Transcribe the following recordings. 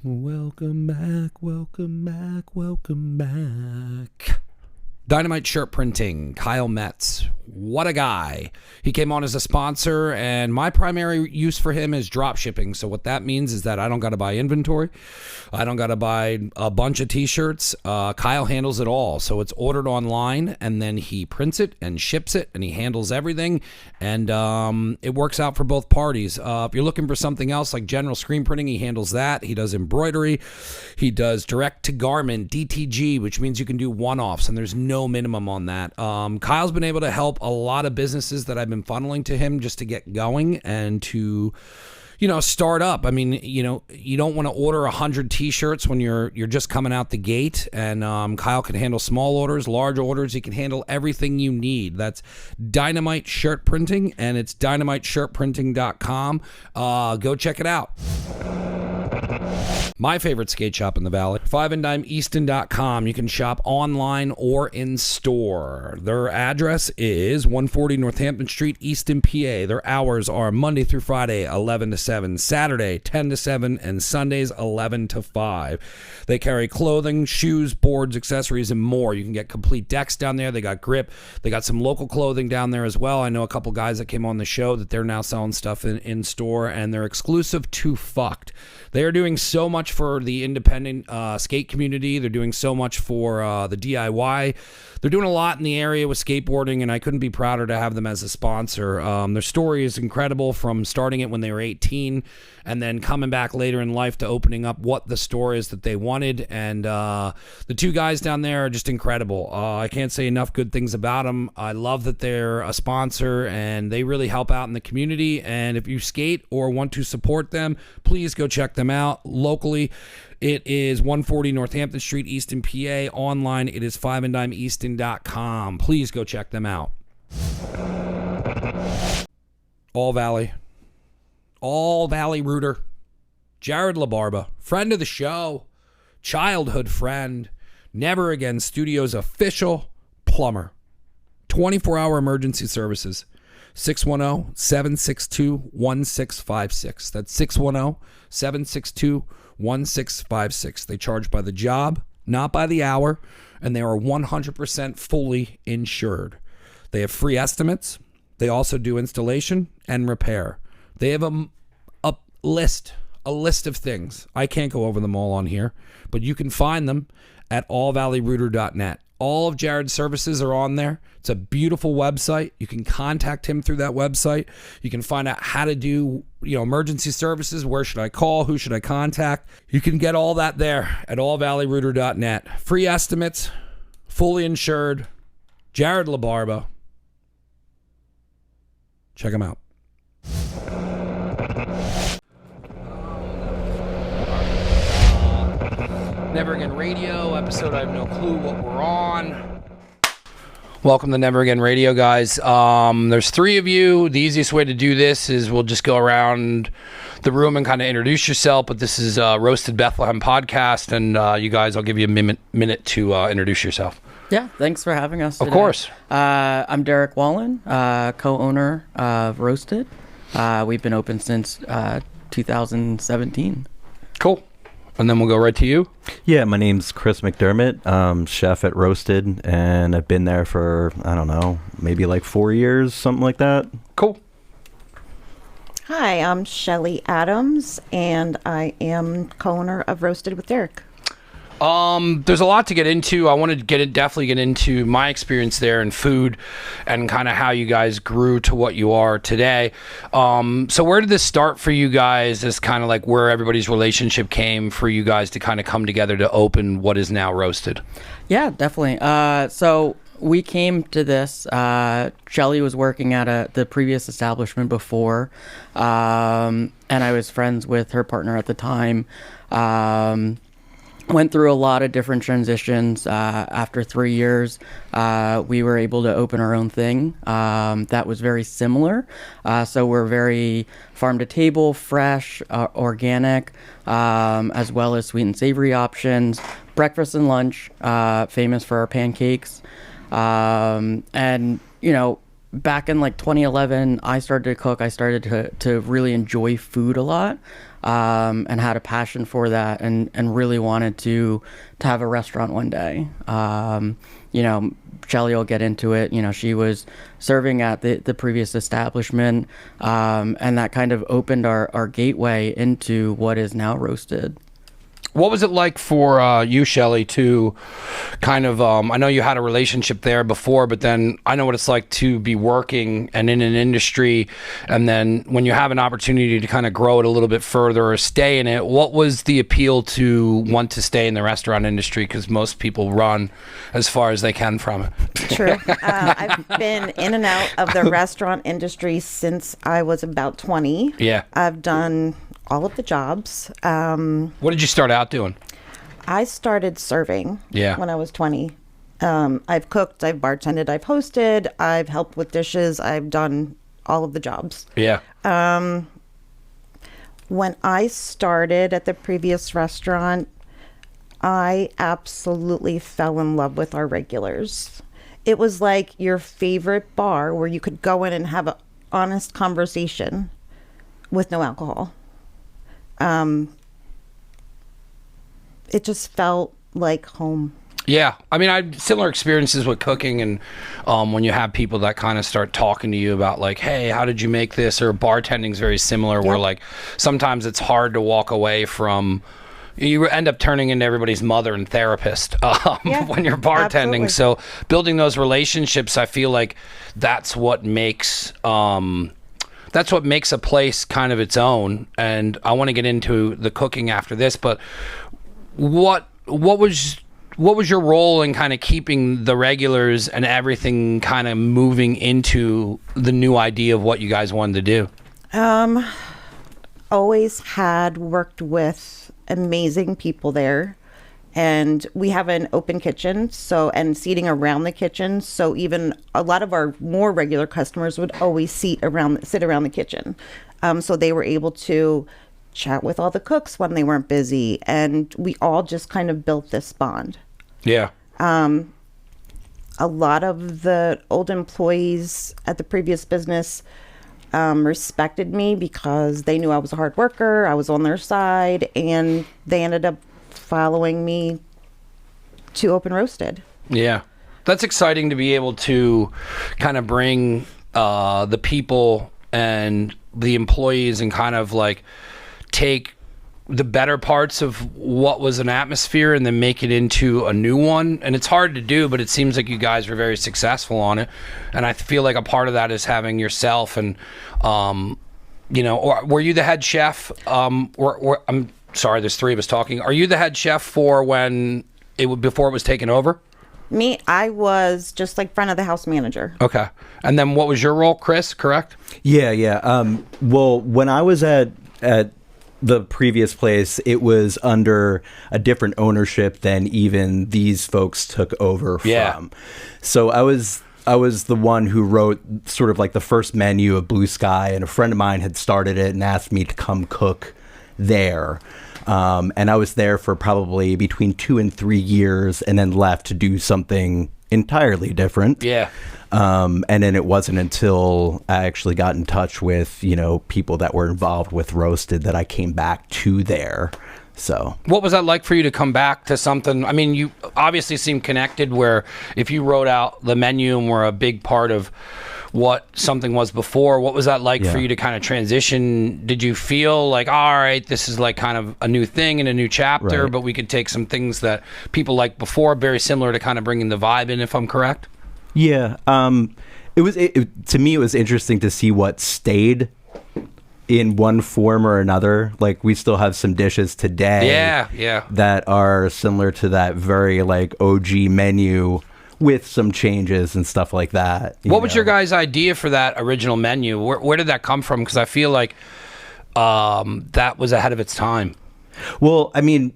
Welcome back, welcome back, welcome back. Dynamite Shirt Printing, Kyle Metz. What a guy. He came on as a sponsor, and my primary use for him is drop shipping. So what that means is that I don't got to buy inventory. I don't got to buy a bunch of t-shirts. Kyle handles it all. So it's ordered online, and then he prints it and ships it, and he handles everything. And it works out for both parties. If you're looking for something else like general screen printing, he handles that. He does embroidery. He does direct to garment, DTG, which means you can do one-offs, and there's no minimum on that. Kyle's been able to help a lot of businesses that I've been funneling to him just to get going and to, start up. I mean, you don't want to order 100 t-shirts when you're just coming out the gate. And Kyle can handle small orders, large orders. He can handle everything you need. That's Dynamite Shirt Printing, and it's dynamiteshirtprinting.com. Go check it out. My favorite skate shop in the Valley, 5anddimeeaston.com. You can shop online or in store. Their address is 140 Northampton Street, Easton, PA. Their hours are Monday through Friday, 11 to 7, Saturday, 10 to 7, and Sundays, 11 to 5. They carry clothing, shoes, boards, accessories, and more. You can get complete decks down there. They got grip. They got some local clothing down there as well. I know a couple guys that came on the show that they're now selling stuff in store, and they're exclusive to Fucked. They are doing so much for the independent skate community. They're doing so much for the DIY. They're doing a lot in the area with skateboarding, and I couldn't be prouder to have them as a sponsor. Their story is incredible, from starting it when they were 18 and then coming back later in life to opening up what the store is that they wanted. And the two guys down there are just incredible. I can't say enough good things about them. I love that they're a sponsor, and they really help out in the community. And if you skate or want to support them, please go check them out locally. It is 140 Northampton Street, Easton, PA. Online, it is 5anddimeeaston.com. Please go check them out. All Valley Rooter, Jared LaBarba, friend of the show, childhood friend, Never Again Studios official plumber. 24-hour emergency services. 610-762-1656. That's 610-762-1656. They charge by the job, not by the hour, and they are 100% fully insured. They have free estimates. They also do installation and repair. They have a list of things. I can't go over them all on here, but you can find them at allvalleyrouter.net. All of Jared's services are on there. It's a beautiful website. You can contact him through that website. You can find out how to do, emergency services. Where should I call? Who should I contact? You can get all that there at allvalleyrouter.net. Free estimates, fully insured. Jared LaBarba. Check him out. Never Again Radio episode. I have no clue what we're on. Welcome to Never Again Radio, guys. There's three of you. The easiest way to do this is we'll just go around the room and kind of introduce yourself. But this is Roasted Bethlehem podcast, and you guys, I'll give you a minute to introduce yourself. Yeah, thanks for having us today. Of course. I'm Derek Wallen, co-owner of Roasted. We've been open since 2017. Cool. And then we'll go right to you. Yeah, my name's Chris McDermott. I'm chef at Roasted, and I've been there for, I don't know, maybe like 4 years, something like that. Cool. Hi, I'm Shelly Adams, and I am co-owner of Roasted with Derek. There's a lot to get into. I want to definitely get into my experience there in food and kind of how you guys grew to what you are today. So where did this start for you guys? This kind of like where everybody's relationship came for you guys to kind of come together to open what is now Roasted. Yeah, definitely. So we came to this. Shelly was working at the previous establishment before, and I was friends with her partner at the time. Went through a lot of different transitions. After 3 years, we were able to open our own thing that was very similar. So we're very farm to table, fresh, organic, as well as sweet and savory options. Breakfast and lunch, famous for our pancakes. And, back in like 2011, I started to cook. I started to really enjoy food a lot. and had a passion for that, and really wanted to have a restaurant one day. You know, Shelly will get into it. You know, she was serving at the previous establishment, and that kind of opened our gateway into what is now Roasted. What was it like for you, Shelly, to kind of, I know you had a relationship there before, but then I know what it's like to be working and in an industry, and then when you have an opportunity to kind of grow it a little bit further or stay in it, what was the appeal to want to stay in the restaurant industry? Because most people run as far as they can from it. True. I've been in and out of the restaurant industry since I was about 20. Yeah. I've done all of the jobs. What did you start out doing? I started serving when I was 20. I've cooked, I've bartended, I've hosted, I've helped with dishes, I've done all of the jobs. Yeah. When I started at the previous restaurant, I absolutely fell in love with our regulars. It was like your favorite bar where you could go in and have an honest conversation with no alcohol. It just felt like home. Yeah, I mean, I had similar experiences with cooking, and when you have people that kind of start talking to you about like, hey, how did you make this? Or bartending's very similar, where like sometimes it's hard to walk away from. You end up turning into everybody's mother and therapist when you're bartending. Absolutely. So building those relationships, I feel like that's what makes a place kind of its own. And I want to get into the cooking after this, but what was your role in kind of keeping the regulars and everything kind of moving into the new idea of what you guys wanted to do? Always had worked with amazing people there, and we have an open kitchen, and seating around the kitchen, so even a lot of our more regular customers would always sit around the kitchen, so they were able to chat with all the cooks when they weren't busy, and we all just kind of built this bond. Yeah. A lot of the old employees at the previous business respected me because they knew I was a hard worker, I was on their side, and they ended up following me to open Roasted. Yeah. That's exciting to be able to kind of bring the people and the employees and kind of like take the better parts of what was an atmosphere and then make it into a new one. And it's hard to do, but it seems like you guys were very successful on it. And I feel like a part of that is having yourself and, or were you the head chef? Or I'm sorry, there's three of us talking. Are you the head chef for before it was taken over? Me, I was just like front of the house manager. Okay. And then what was your role, Chris, correct? Yeah. Well, when I was at the previous place, it was under a different ownership than even these folks took over from. So I was the one who wrote sort of like the first menu of Blue Sky, and a friend of mine had started it and asked me to come cook there. And I was there for probably between 2 and 3 years, and then left to do something entirely different. Yeah. And then it wasn't until I actually got in touch with, people that were involved with Roasted that I came back to there. So what was that like for you to come back to something? I mean, you obviously seem connected, where if you wrote out the menu and were a big part of what something was before, what was that like for you to kind of transition? Did you feel like, all right, this is like kind of a new thing and a new chapter, but we could take some things that people liked before, very similar to kind of bringing the vibe in, if I'm correct? Yeah. To me, it was interesting to see what stayed in one form or another. Like, we still have some dishes today that are similar to that very like OG menu with some changes and stuff like that. What was your guys' idea for that original menu? Where did that come from? Because I feel like that was ahead of its time. Well, I mean,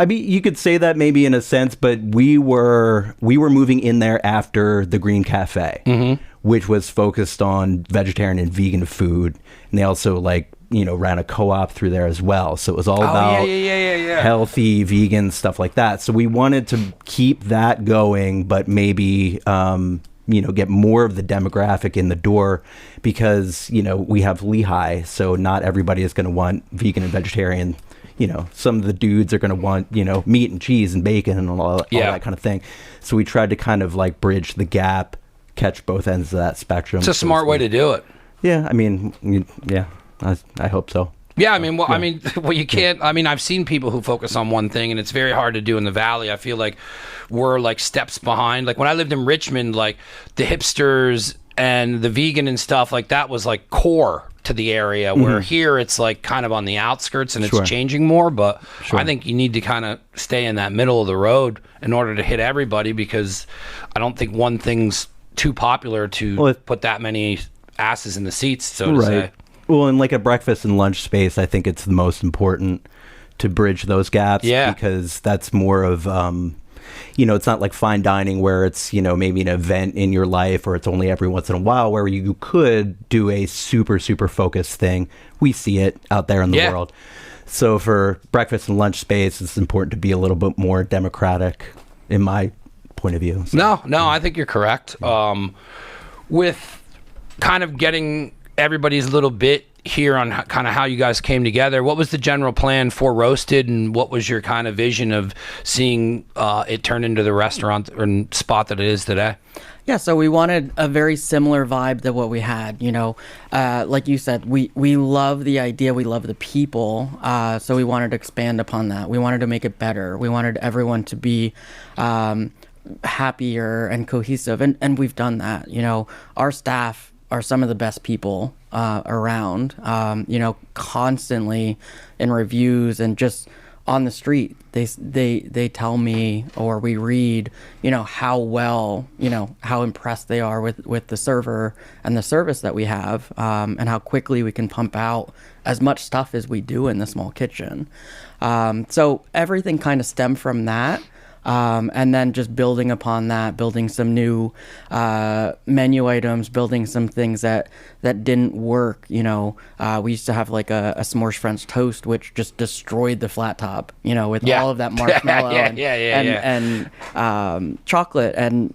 you could say that maybe in a sense, but we were moving in there after the Green Cafe, which was focused on vegetarian and vegan food, and they also ran a co-op through there as well. So it was all about healthy, vegan stuff like that. So we wanted to keep that going, but maybe get more of the demographic in the door, because we have Lehigh, so not everybody is going to want vegan and vegetarian. Some of the dudes are going to want meat and cheese and bacon and all that kind of thing. So we tried to kind of like bridge the gap, catch both ends of that spectrum. It's a smart way to do it. Yeah, I mean, yeah, I hope so. Yeah, you can't. I've seen people who focus on one thing, and it's very hard to do in the Valley. I feel like we're like steps behind. Like when I lived in Richmond, like the hipsters and the vegan and stuff like that was like core to the area, where here it's like kind of on the outskirts and it's changing more. But I think you need to kind of stay in that middle of the road in order to hit everybody, because I don't think one thing's too popular to put that many asses in the seats, so to say. Well, in like a breakfast and lunch space, I think it's the most important to bridge those gaps, because that's more of it's not like fine dining where it's maybe an event in your life, or it's only every once in a while, where you could do a super focused thing. We see it out there in the world. So for breakfast and lunch space, it's important to be a little bit more democratic, in my point of view. So, no, I think you're correct. With kind of getting everybody's little bit here on kind of how you guys came together, what was the general plan for Roasted, and what was your kind of vision of seeing it turn into the restaurant and spot that it is today? Yeah, so we wanted a very similar vibe to what we had. Like you said, we love the idea, we love the people, so we wanted to expand upon that. We wanted to make it better. We wanted everyone to be happier and cohesive, and we've done that. Our staff are some of the best people around, constantly in reviews and just on the street. They tell me, or we read, how well, how impressed they are with the server and the service that we have, and how quickly we can pump out as much stuff as we do in the small kitchen. So everything kind of stemmed from that. And then just building upon that, building some new menu items, building some things that didn't work. We used to have like a s'mores French toast, which just destroyed the flat top, with all of that marshmallow and chocolate. And,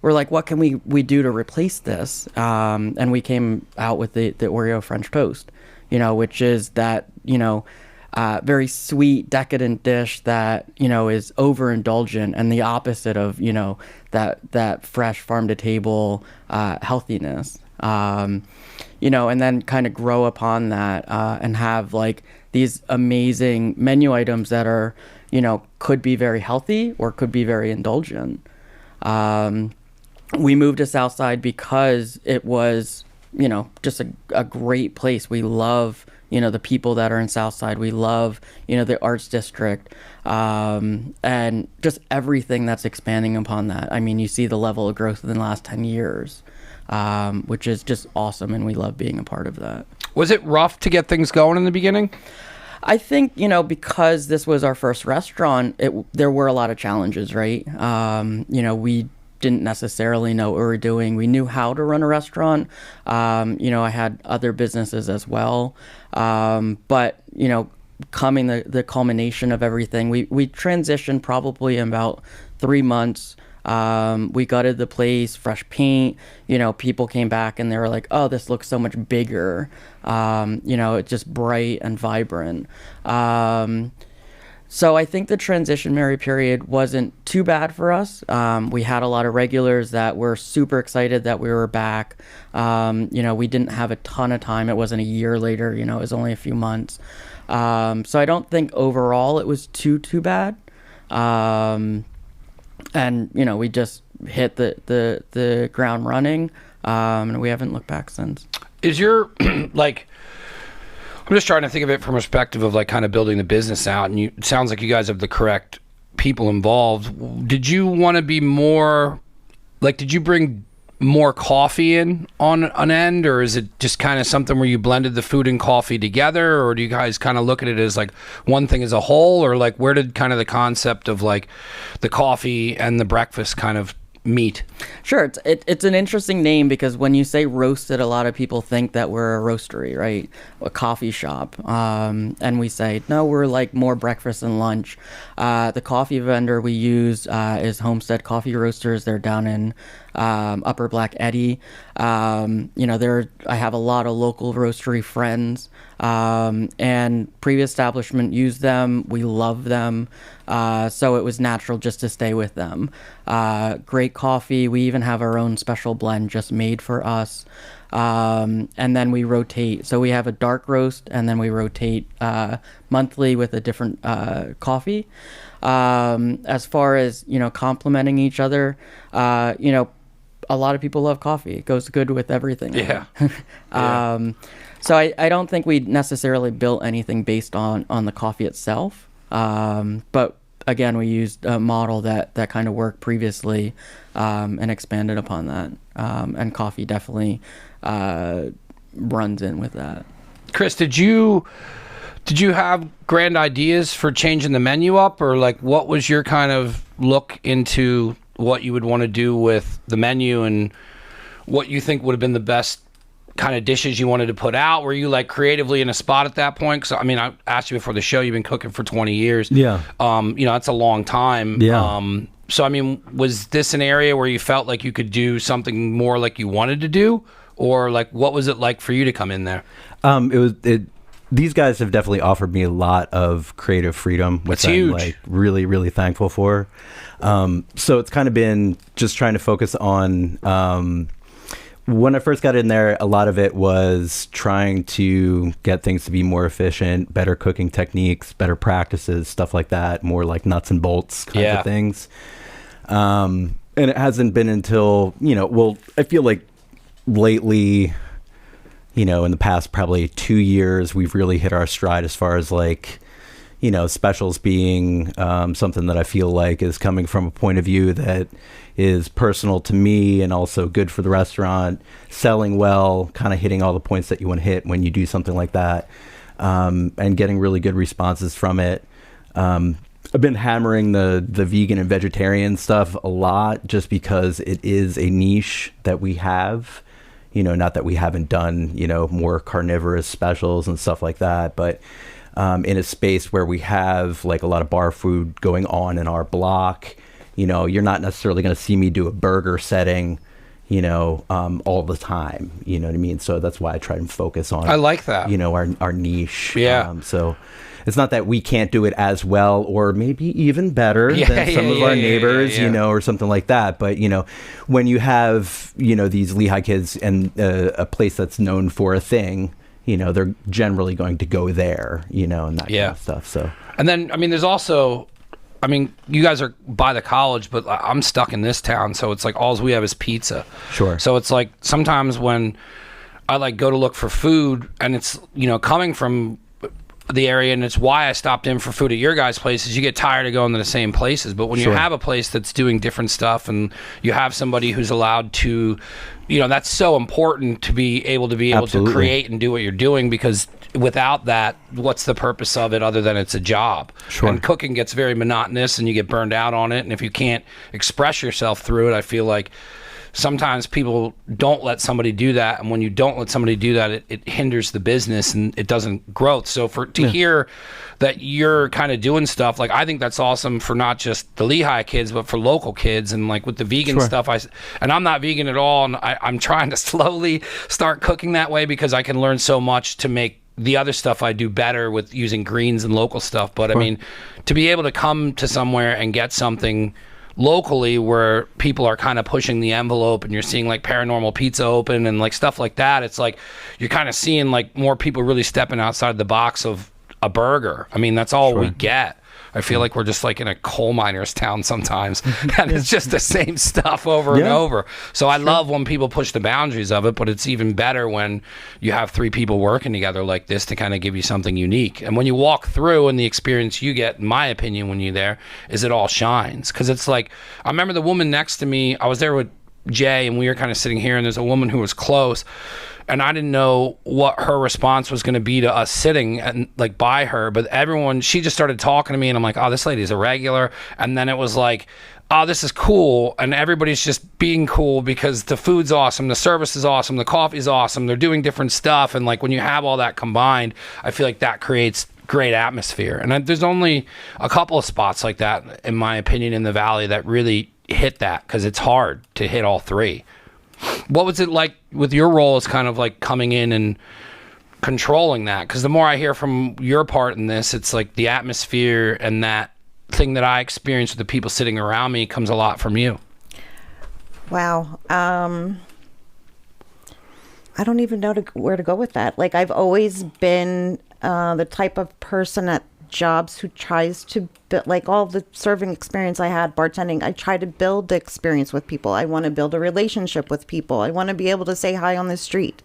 we're like, what can we do to replace this? And we came out with the Oreo French toast, which is that, very sweet, decadent dish that, is overindulgent, and the opposite of, that fresh farm to table healthiness. And then kind of grow upon that and have like these amazing menu items that are, could be very healthy or could be very indulgent. We moved to Southside because it was, just a great place. We love the people that are in Southside. We love, the arts district, and just everything that's expanding upon that. I mean, you see the level of growth in the last 10 years, which is just awesome, and we love being a part of that. Was it rough to get things going in the beginning? I think, because this was our first restaurant, there were a lot of challenges, right? We didn't necessarily know what we were doing. We knew how to run a restaurant. I had other businesses as well. But, coming the culmination of everything, we transitioned probably in about 3 months. We gutted the place, fresh paint, people came back and they were like, oh, this looks so much bigger. It's just bright and vibrant. So I think the transitionary period wasn't too bad for us. We had a lot of regulars that were super excited that we were back. We didn't have a ton of time. It wasn't a year later, it was only a few months. So I don't think overall it was too bad. And, we just hit the ground running, and we haven't looked back since. Is your, I'm just trying to think of it from a perspective of like kind of building the business out, and it sounds like you guys have the correct people involved. Did you want to be more, did you bring more coffee in on an end, or is it just kind of something where you blended the food and coffee together, or do you guys kind of look at it as like one thing as a whole, or where did kind of the concept of like the coffee and the breakfast kind of meat? Sure. It's an interesting name because when you say roasted, a lot of people think that we're a roastery, right? A coffee shop. And we say, no, we're like more breakfast and lunch. The coffee vendor we use is Homestead Coffee Roasters. They're down in Upper Black Eddy. I have a lot of local roastery friends, and previous establishment used them. We love them. So it was natural just to stay with them. Great coffee. We even have our own special blend just made for us. And then we rotate. So we have a dark roast, and then we rotate monthly with a different coffee. As far as, complementing each other, a lot of people love coffee. It goes good with everything. Yeah. So I don't think we necessarily built anything based on the coffee itself. But again, we used a model that kind of worked previously and expanded upon that. And coffee definitely runs in with that. Chris, did you have grand ideas for changing the menu up, or like what was your kind of look into what you would want to do with the menu and what you think would have been the best kind of dishes you wanted to put out? Were you like creatively in a spot at that point? Because I mean, I asked you before the show, you've been cooking for 20 years. Yeah. That's a long time. Yeah. So I mean, was this an area where you felt like you could do something more like you wanted to do, or like what was it like for you to come in there? These guys have definitely offered me a lot of creative freedom, which That's huge. I'm like really, really thankful for. So it's kind of been just trying to focus on, when I first got in there, a lot of it was trying to get things to be more efficient, better cooking techniques, better practices, stuff like that, more like nuts and bolts kinds of things. And it hasn't been until, I feel like lately, in the past probably 2 years, we've really hit our stride as far as like, specials being something that I feel like is coming from a point of view that is personal to me and also good for the restaurant, selling well, kind of hitting all the points that you want to hit when you do something like that, and getting really good responses from it. I've been hammering the vegan and vegetarian stuff a lot just because it is a niche that we have. Not that we haven't done, more carnivorous specials and stuff like that, but in a space where we have like a lot of bar food going on in our block, you're not necessarily going to see me do a burger setting, all the time. You know what I mean? So that's why I try and focus on, I like that, our niche. Yeah. So it's not that we can't do it as well or maybe even better than some of our neighbors, or something like that. But, when you have, these Lehigh kids and a place that's known for a thing, they're generally going to go there, and that kind of stuff. So, and then, I mean, there's also, you guys are by the college, but I'm stuck in this town. So it's like all we have is pizza. Sure. So it's like sometimes when I like go to look for food and it's, coming from the area, and it's why I stopped in for food at your guys' places. You get tired of going to the same places, but when you have a place that's doing different stuff and you have somebody who's allowed to, that's so important to be able to create and do what you're doing, because without that, what's the purpose of it other than it's a job? Sure. And cooking gets very monotonous and you get burned out on it, and if you can't express yourself through it, I feel like sometimes people don't let somebody do that, and when you don't let somebody do that, it hinders the business and it doesn't grow. So to hear that you're kind of doing stuff, like I think that's awesome for not just the Lehigh kids, but for local kids. And like with the vegan stuff, and I'm not vegan at all, and I'm trying to slowly start cooking that way because I can learn so much to make the other stuff I do better with using greens and local stuff. But I mean, to be able to come to somewhere and get something locally where people are kind of pushing the envelope, and you're seeing like Paranormal Pizza open and like stuff like that, it's like you're kind of seeing like more people really stepping outside the box of a burger. I mean, that's all we get. I feel like we're just like in a coal miner's town sometimes, and it's just the same stuff over and over. So I love when people push the boundaries of it, but it's even better when you have three people working together like this to kind of give you something unique. And when you walk through, and the experience you get, in my opinion, when you're there, is it all shines. Because it's like, I remember the woman next to me, I was there with Jay, and we were kind of sitting here, and there's a woman who was close, and I didn't know what her response was going to be to us sitting and like by her, but she just started talking to me, and I'm like, oh, this lady's a regular. And then it was like, oh, this is cool, and everybody's just being cool because the food's awesome, the service is awesome, the coffee's awesome, they're doing different stuff, and like when you have all that combined, I feel like that creates great atmosphere. And there's only a couple of spots like that, in my opinion, in the Valley that really hit that, because it's hard to hit all three. What was it like with your role as kind of like coming in and controlling that? Because the more I hear from your part in this, it's like the atmosphere and that thing that I experience with the people sitting around me comes a lot from you. Wow. I don't even know where to go with that. Like, I've always been the type of person at jobs who tries to build, like all the serving experience I had, bartending, I try to build the experience with people. I want to build a relationship with people. I want to be able to say hi on the street.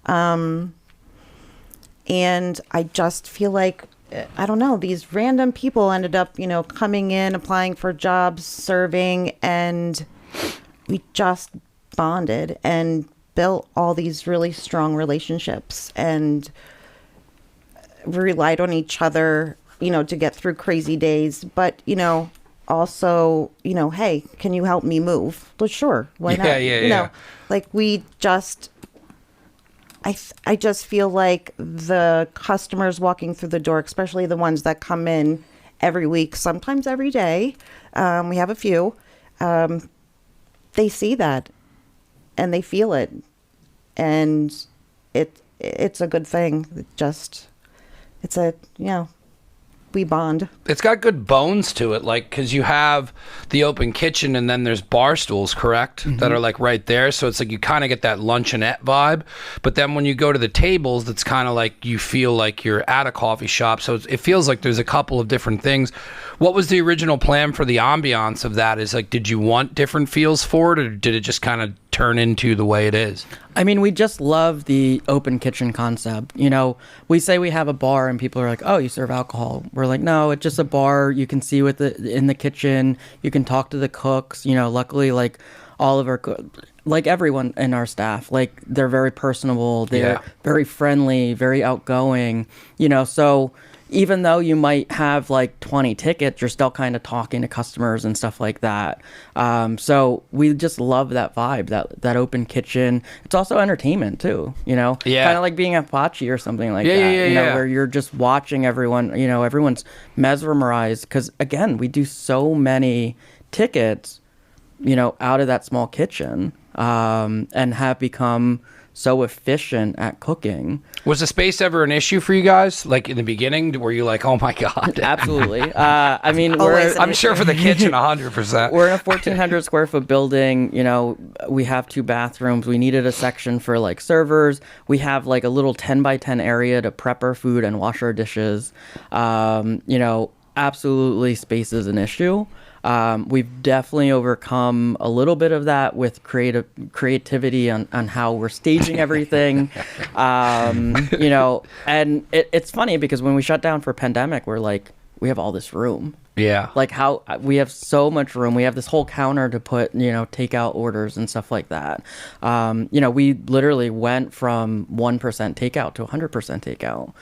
And I just feel like, I don't know, these random people ended up, coming in, applying for jobs, serving, and we just bonded and built all these really strong relationships and relied on each other, to get through crazy days. But, also, hey, can you help me move? Well, sure. Why not? Yeah. Like we just, I just feel like the customers walking through the door, especially the ones that come in every week, sometimes every day, we have a few, they see that and they feel it, and it's a good thing. We bond. It's got good bones to it, like, because you have the open kitchen and then there's bar stools, correct? Mm-hmm. That are like right there. So it's like you kind of get that luncheonette vibe. But then when you go to the tables, that's kind of like you feel like you're at a coffee shop. So it feels like there's a couple of different things. What was the original plan for the ambiance of that? Is like, did you want different feels for it, or did it just kind of turn into the way it is? I mean, we just love the open kitchen concept. We say we have a bar and people are like, oh, you serve alcohol. We're like, no, it's just a bar. You can see in the kitchen. You can talk to the cooks. Luckily, like all of our, like everyone in our staff, like they're very personable. They're very friendly, very outgoing, so even though you might have like 20 tickets, you're still kind of talking to customers and stuff like that. So we just love that vibe, that open kitchen. It's also entertainment too, kind of like being at Pachi or something like that, where you're just watching everyone, everyone's mesmerized. Because again, we do so many tickets, out of that small kitchen, and have become so efficient at cooking. Was the space ever an issue for you guys? Like in the beginning, were you like, oh my God? Absolutely. I mean, I'm sure for the kitchen, 100%. We're in a 1,400 square foot building. We have 2 bathrooms. We needed a section for like servers. We have like a little 10 by 10 area to prep our food and wash our dishes. Absolutely space is an issue. We've definitely overcome a little bit of that with creativity on how we're staging everything. And it's funny because when we shut down for pandemic, we're like, we have all this room. Yeah. Like how we have so much room. We have this whole counter to put, takeout orders and stuff like that. We literally went from 1% takeout to 100%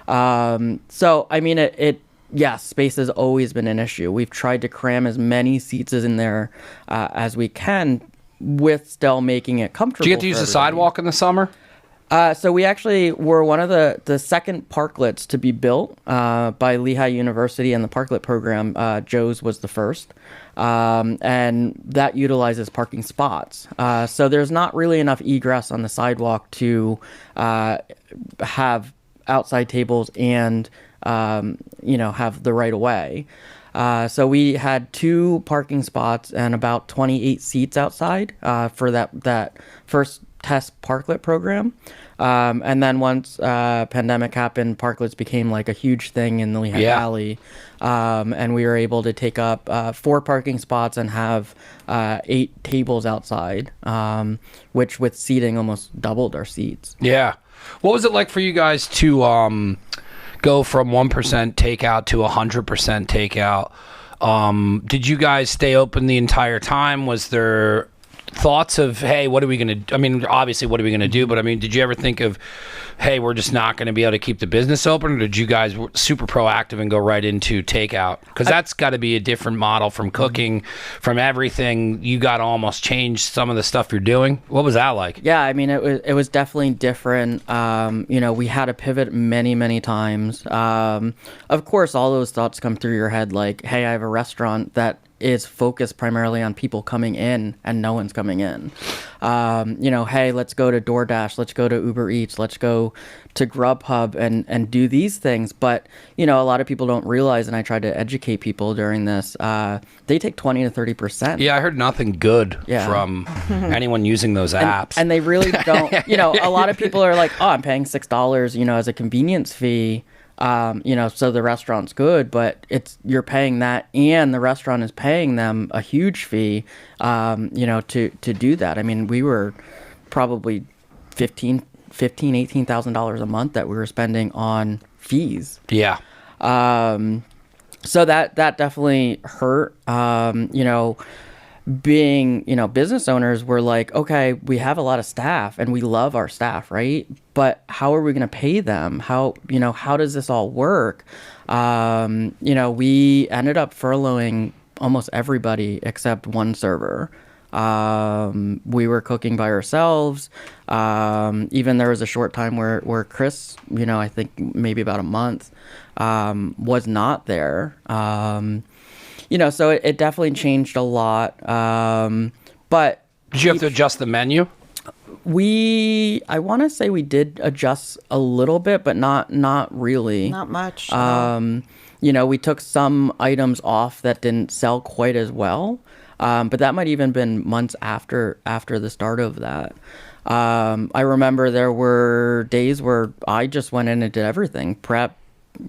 takeout. So, I mean, yes, space has always been an issue. We've tried to cram as many seats in there as we can, with still making it comfortable. Do you get to use the sidewalk in the summer? So we actually were one of the second parklets to be built by Lehigh University and the parklet program. Joe's was the first, and that utilizes parking spots. So there's not really enough egress on the sidewalk to have outside tables and have the right of way. So we had 2 parking spots and about 28 seats outside for that first test parklet program. And then once pandemic happened, parklets became like a huge thing in the Lehigh Valley. And we were able to take up 4 parking spots and have 8 tables outside, which with seating almost doubled our seats. Yeah. What was it like for you guys to go from 1% takeout to 100% takeout? Did you guys stay open the entire time? Was there thoughts of, hey, what are we going to, I mean, obviously, what are we going to do? But I mean, did you ever think of, hey, we're just not going to be able to keep the business open? Or did you guys super proactive and go right into takeout? Because that's got to be a different model from cooking, from everything. You got to almost change some of the stuff you're doing. What was that like? Yeah, I mean, it was definitely different. You know, we had to pivot many times. Of course, all those thoughts come through your head, like, hey, I have a restaurant that is focused primarily on people coming in and no one's coming in. You know, hey, let's go to DoorDash, let's go to Uber Eats, let's go to Grubhub and do these things. But, you know, a lot of people don't realize, and I tried to educate people during this, they take 20 to 30%. Yeah, I heard nothing good from anyone using those apps. And they really don't, you know, a lot of people are like, oh, I'm paying $6, you know, as a convenience fee. You know, so the restaurant's good, but you're paying that, and the restaurant is paying them a huge fee, you know, to do that. I mean, we were probably $18,000 a month that we were spending on fees. Yeah. So that definitely hurt. You know, being, you know, business owners, we're like, okay, we have a lot of staff and we love our staff, right? But how are we going to pay them? How does this all work? You know, we ended up furloughing almost everybody except one server. We were cooking by ourselves. Even there was a short time where Chris, you know, I think maybe about a month, was not there. You know, so it definitely changed a lot. But did you have to adjust the menu? I want to say we did adjust a little bit, but not really. Not much. You know, we took some items off that didn't sell quite as well. But that might even been months after the start of that. I remember there were days where I just went in and did everything, prep,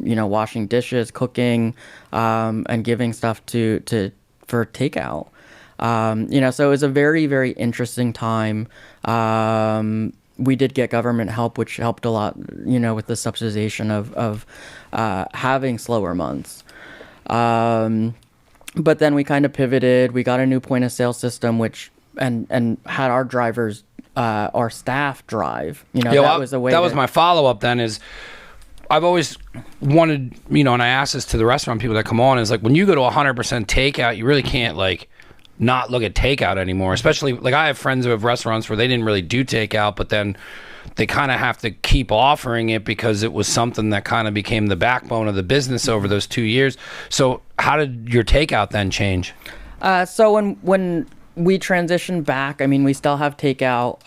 you know, washing dishes, cooking, and giving stuff for takeout. You know, so it was a very, very interesting time. We did get government help, which helped a lot, you know, with the subsidization of having slower months. But then we kind of pivoted. We got a new point of sale system, which and had our drivers, our staff drive. You know, that was a way. That was my follow up. Then is I've always wanted, you know, and I ask this to the restaurant people that come on, is like when you go to 100% takeout, you really can't like not look at takeout anymore. Especially like I have friends who have restaurants where they didn't really do takeout, but then they kind of have to keep offering it because it was something that kind of became the backbone of the business over those 2 years. So how did your takeout then change? So when we transitioned back, I mean, we still have takeout.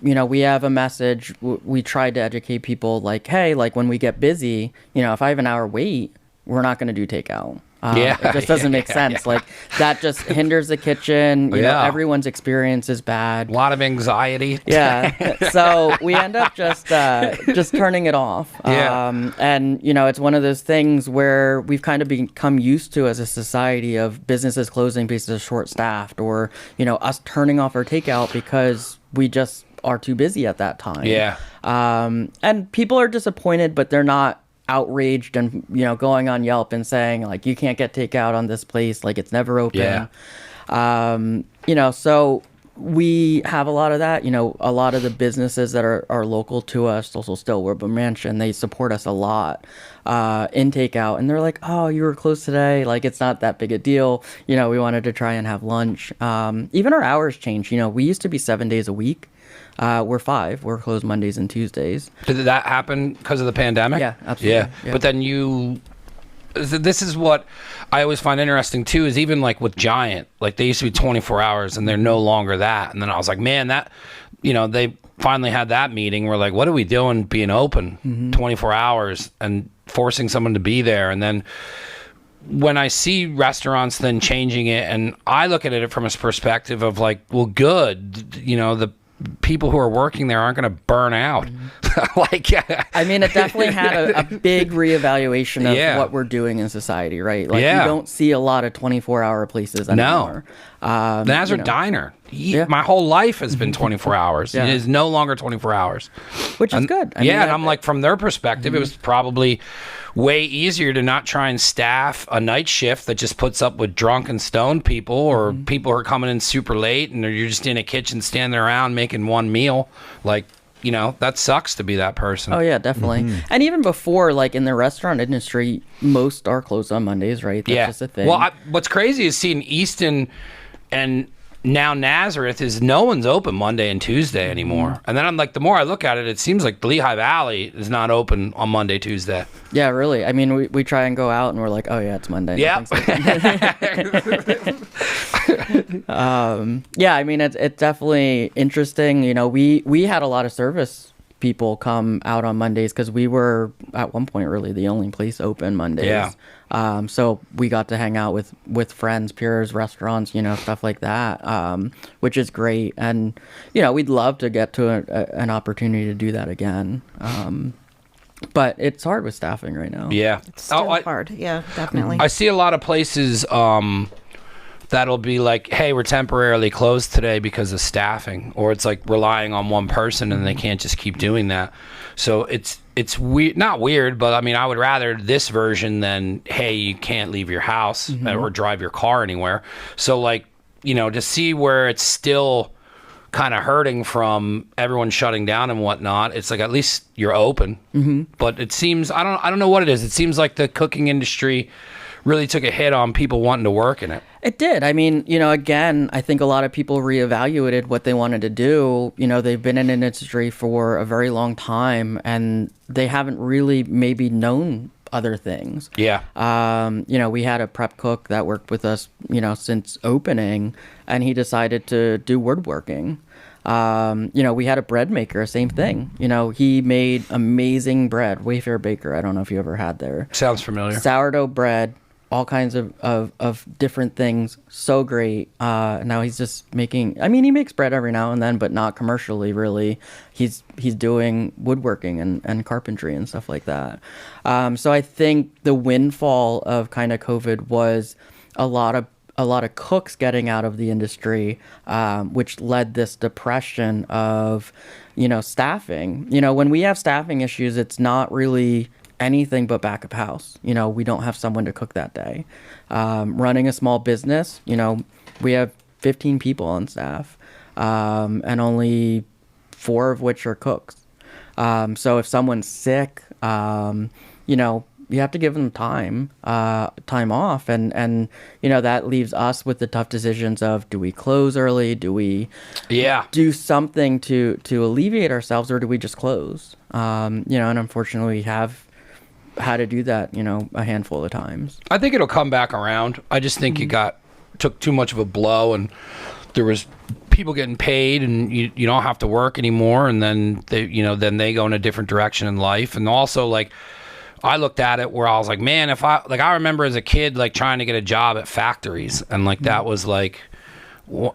You know, we have a message. We tried to educate people like, hey, like when we get busy, you know, if I have an hour wait, we're not going to do takeout. It just doesn't make sense. Like that just hinders the kitchen. You know, everyone's experience is bad. A lot of anxiety. Yeah. So we end up just turning it off. And, you know, it's one of those things where we've kind of become used to as a society of businesses closing because they're short-staffed, or, you know, us turning off our takeout because we just are too busy at that time. Yeah. And people are disappointed, but they're not outraged and, you know, going on Yelp and saying like, you can't get takeout on this place, like it's never open. You know, so we have a lot of that. You know, a lot of the businesses that are local to us, also Still Woodland Mansion, they support us a lot in takeout, and they're like, oh, you were closed today, like it's not that big a deal. You know, we wanted to try and have lunch. Even our hours changed. You know, we used to be 7 days a week. We're 5. We're closed Mondays and Tuesdays. Did that happen because of the pandemic? Yeah, absolutely. Yeah. But then this is what I always find interesting too, is even like with Giant, like they used to be 24 hours and they're no longer that. And then I was like, man, that, you know, they finally had that meeting. We're like, what are we doing being open 24 hours and forcing someone to be there? And then when I see restaurants then changing it, and I look at it from a perspective of like, well, good, you know, the people who are working there aren't going to burn out. Like, I mean, it definitely had a big reevaluation of what we're doing in society, right? Like, you don't see a lot of 24-hour places anymore. No. Nazareth Diner, my whole life has been 24 hours. Yeah. It is no longer 24 hours. Which is good. I mean, And I'm like, from their perspective, it was probably way easier to not try and staff a night shift that just puts up with drunk and stoned people, or people who are coming in super late and you're just in a kitchen standing around making one meal. Like, that sucks to be that person. Oh yeah, definitely. And even before, like in the restaurant industry, most are closed on Mondays, right? That's just a thing. Well, what's crazy is seeing Easton and now Nazareth is no one's open Monday and Tuesday anymore. And then I'm like, the more I look at it, it seems like the Lehigh Valley is not open on Monday, Tuesday. Yeah, really. I mean, we try and go out and we're like, oh yeah, it's Monday. Yeah. Yeah, I mean, it's definitely interesting. We had a lot of service people come out on Mondays because we were at one point really the only place open Mondays. Yeah. So we got to hang out with friends, peers, restaurants, stuff like that, which is great. And, we'd love to get to an opportunity to do that again. But it's hard with staffing right now. Yeah. It's still hard. Yeah, definitely. I see a lot of places that'll be like, hey, we're temporarily closed today because of staffing, or it's like relying on one person and they can't just keep doing that. So it's weird, not weird, but I mean, I would rather this version than, hey, you can't leave your house or drive your car anywhere. So like, to see where it's still kind of hurting from everyone shutting down and whatnot, it's like at least you're open. But it seems, I don't know what it is. It seems like the cooking industry really took a hit on people wanting to work in it. It did. I mean, again, I think a lot of people reevaluated what they wanted to do. They've been in an industry for a very long time and they haven't really maybe known other things. Yeah. We had a prep cook that worked with us, since opening, and he decided to do woodworking. We had a bread maker, same thing. He made amazing bread. Wayfair Baker. I don't know if you ever had their Sounds familiar. sourdough bread, all kinds of different things. So great. Now he's just making, he makes bread every now and then, but not commercially really. He's doing woodworking and carpentry and stuff like that. So I think the windfall of kind of COVID was a lot of cooks getting out of the industry, which led this depression of, staffing. When we have staffing issues, it's not really anything but back of house. We don't have someone to cook that day. Running a small business, we have 15 people on staff, and only 4 of which are cooks. So if someone's sick, you have to give them time off, and that leaves us with the tough decisions of, do we close early? Do we do something to alleviate ourselves, or do we just close? And unfortunately we have had to do that, a handful of times. I think it'll come back around. I just think took too much of a blow, and there was people getting paid, and you don't have to work anymore, and then they go in a different direction in life. And also, like, I looked at it where I was like, man, I remember as a kid, like, trying to get a job at factories, and like that was like,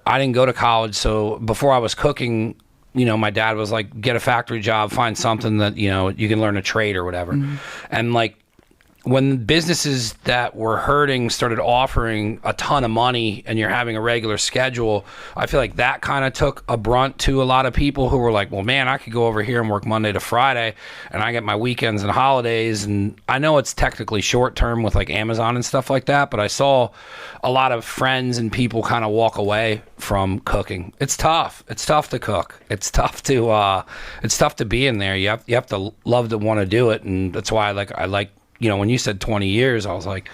I didn't go to college, so before I was cooking, my dad was like, get a factory job, find something that, you can learn a trade or whatever. And like, when businesses that were hurting started offering a ton of money and you're having a regular schedule, I feel like that kind of took a brunt to a lot of people who were like, well, man, I could go over here and work Monday to Friday and I get my weekends and holidays. And I know it's technically short term with like Amazon and stuff like that, but I saw a lot of friends and people kind of walk away from cooking. It's tough. It's tough to cook. It's tough to be in there. You have to love to want to do it. And that's why I like, when you said 20 years, I was like,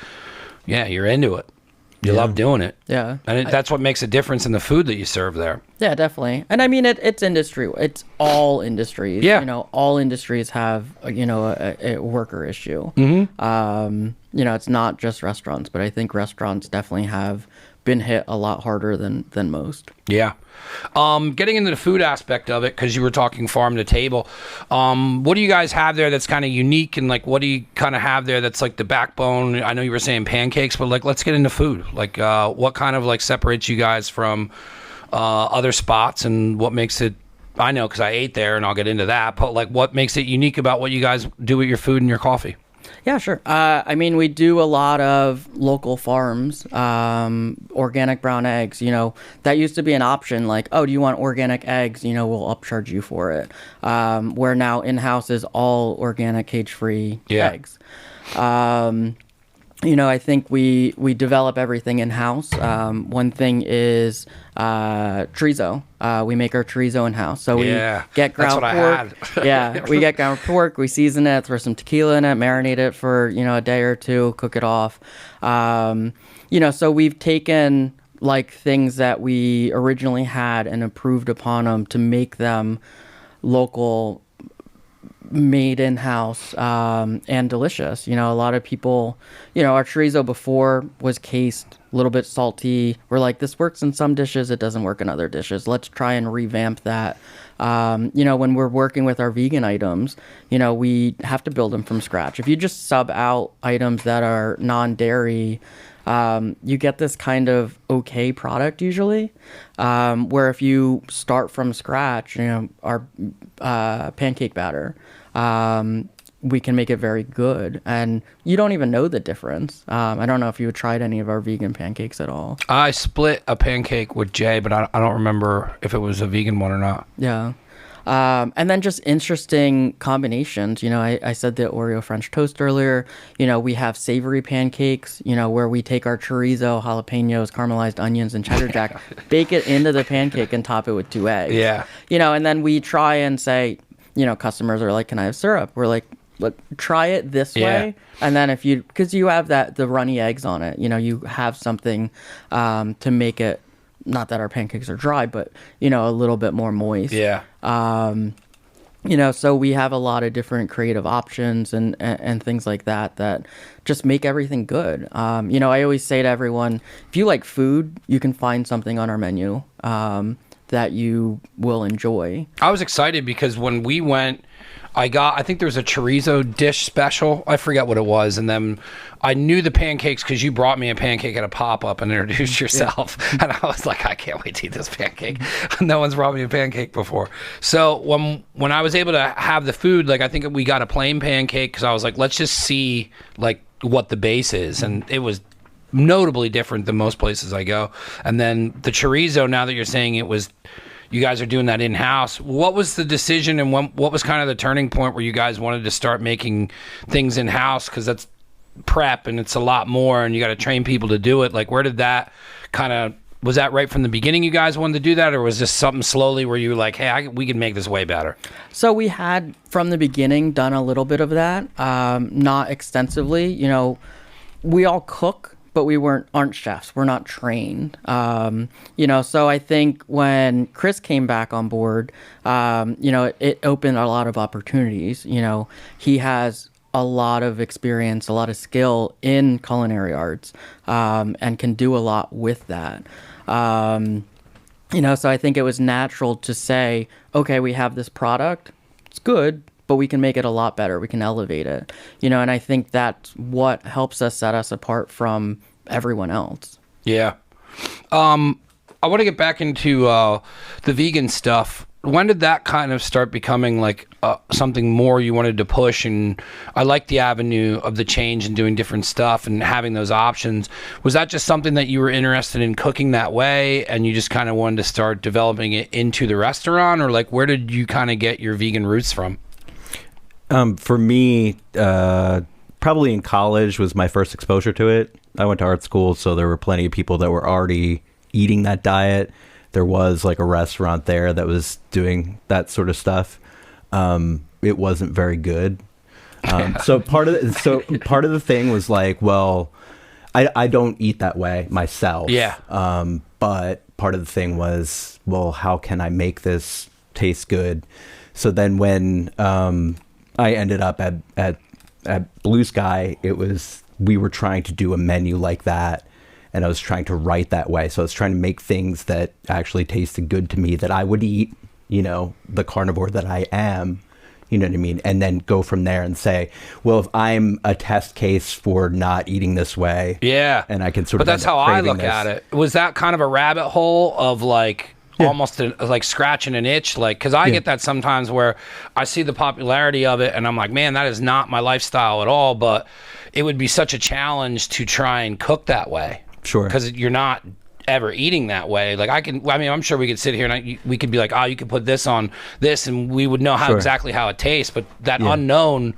yeah, you're into it. You love doing it. Yeah. And that's what makes a difference in the food that you serve there. Yeah, definitely. And I mean, it's industry. It's all industries. Yeah. All industries have, a worker issue. It's not just restaurants, but I think restaurants definitely have been hit a lot harder than most. Yeah. Getting into the food aspect of it, because you were talking farm to table, what do you guys have there that's kind of unique, and like what do you kind of have there that's like the backbone? I know you were saying pancakes, but like, let's get into food. Like, what kind of like separates you guys from other spots, and what makes it, I know because I ate there and I'll get into that, but like what makes it unique about what you guys do with your food and your coffee? Yeah, sure. I mean, we do a lot of local farms, organic brown eggs. That used to be an option. Like, oh, do you want organic eggs? We'll upcharge you for it. Where now in-house is all organic, cage-free eggs. I think we develop everything in-house. One thing is chorizo. We make our chorizo in-house. So we get ground pork. We get ground pork. We season it, throw some tequila in it, marinate it for, a day or two, cook it off. So we've taken like things that we originally had and improved upon them to make them local, made in-house, and delicious. A lot of people, our chorizo before was cased, a little bit salty. We're like, this works in some dishes, it doesn't work in other dishes. Let's try and revamp that. When we're working with our vegan items, we have to build them from scratch. If you just sub out items that are non-dairy, you get this kind of okay product usually, where if you start from scratch, our pancake batter, we can make it very good, and you don't even know the difference. I don't know if you tried any of our vegan pancakes at all. I split a pancake with Jay, but I don't remember if it was a vegan one or not. Yeah. And then just interesting combinations. I said the Oreo French toast earlier. We have savory pancakes, where we take our chorizo, jalapenos, caramelized onions, and cheddar jack, bake it into the pancake and top it with 2 eggs. Yeah. And then we try and say, customers are like, can I have syrup? We're like, look, try it this way. And then because you have the runny eggs on it, you have something to make it, not that our pancakes are dry, but, a little bit more moist. Yeah. So we have a lot of different creative options and things like that just make everything good. I always say to everyone, if you like food, you can find something on our menu that you will enjoy. I was excited because when we went, I think there was a chorizo dish special. I forget what it was. And then I knew the pancakes because you brought me a pancake at a pop-up and introduced yourself. Yeah. And I was like, I can't wait to eat this pancake. No one's brought me a pancake before. So when I was able to have the food, like I think we got a plain pancake because I was like, let's just see like what the base is. And it was notably different than most places I go. And then the chorizo, now that you're saying you guys are doing that in-house. What was the decision and what was kind of the turning point where you guys wanted to start making things in-house? Because that's prep and it's a lot more and you got to train people to do it. Like where did that was that right from the beginning you guys wanted to do that, or was this something slowly where you were like, hey, we can make this way better? So we had from the beginning done a little bit of that, not extensively. We all cook, but we aren't chefs. We're not trained. So I think when Chris came back on board, it opened a lot of opportunities. He has a lot of experience, a lot of skill in culinary arts, and can do a lot with that. So I think it was natural to say, okay, we have this product. It's good, but we can make it a lot better. We can elevate it, and I think that's what helps us set us apart from everyone else. Yeah. I want to get back into the vegan stuff. When did that kind of start becoming like something more you wanted to push? And I like the avenue of the change and doing different stuff and having those options. Was that just something that you were interested in cooking that way and you just kind of wanted to start developing it into the restaurant, or like where did you kind of get your vegan roots from? For me, probably in college was my first exposure to it. I went to art school, so there were plenty of people that were already eating that diet. There was like a restaurant there that was doing that sort of stuff. It wasn't very good. So part of the thing was like, well, I don't eat that way myself. Yeah. But part of the thing was, well, how can I make this taste good? So then when I ended up at Blue Sky, we were trying to do a menu like that. And I was trying to write that way. So I was trying to make things that actually tasted good to me, that I would eat, the carnivore that I am, you know what I mean? And then go from there and say, well, if I'm a test case for not eating this way. Yeah. And I can sort of. But that's how I look at it. Was that kind of a rabbit hole of like, almost like scratching an itch, like, because I get that sometimes where I see the popularity of it and I'm like, man, that is not my lifestyle at all, but it would be such a challenge to try and cook that way. Sure. Because you're not ever eating that way. Like I'm sure we could sit here and we could be like, oh, you could put this on this and we would know exactly how it tastes, but that unknown,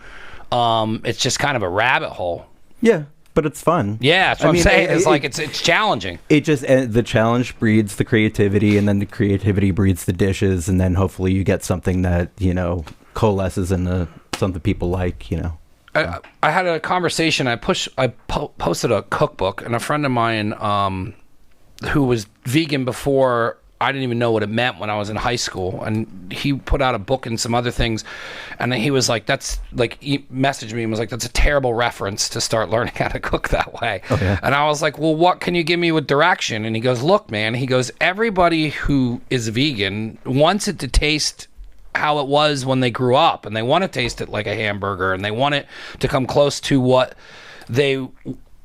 it's just kind of a rabbit hole. Yeah, but it's fun. Yeah, that's what I'm saying. It's challenging. It just, the challenge breeds the creativity, and then the creativity breeds the dishes, and then hopefully you get something that, coalesces into something people like, I had a conversation. I posted a cookbook, and a friend of mine who was vegan before, I didn't even know what it meant when I was in high school, and he put out a book and some other things, and he was like, he messaged me and was like, that's a terrible reference to start learning how to cook that way. Okay. And I was like, well, what can you give me with direction? And he goes, look, man, everybody who is vegan wants it to taste how it was when they grew up, and they want to taste it like a hamburger, and they want it to come close to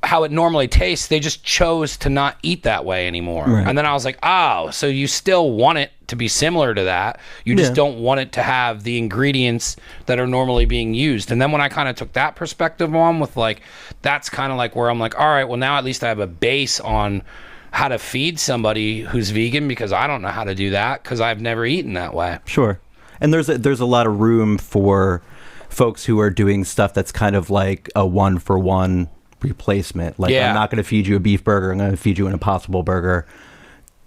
how it normally tastes. They just chose to not eat that way anymore. Right. And then I was like, oh, so you still want it to be similar to that. You just don't want it to have the ingredients that are normally being used. And then when I kind of took that perspective on with like, that's kind of like where I'm like, all right, well now at least I have a base on how to feed somebody who's vegan, because I don't know how to do that because I've never eaten that way. Sure. And there's a lot of room for folks who are doing stuff that's kind of like a 1-for-1 replacement. Like, I'm not going to feed you a beef burger, I'm going to feed you an Impossible Burger.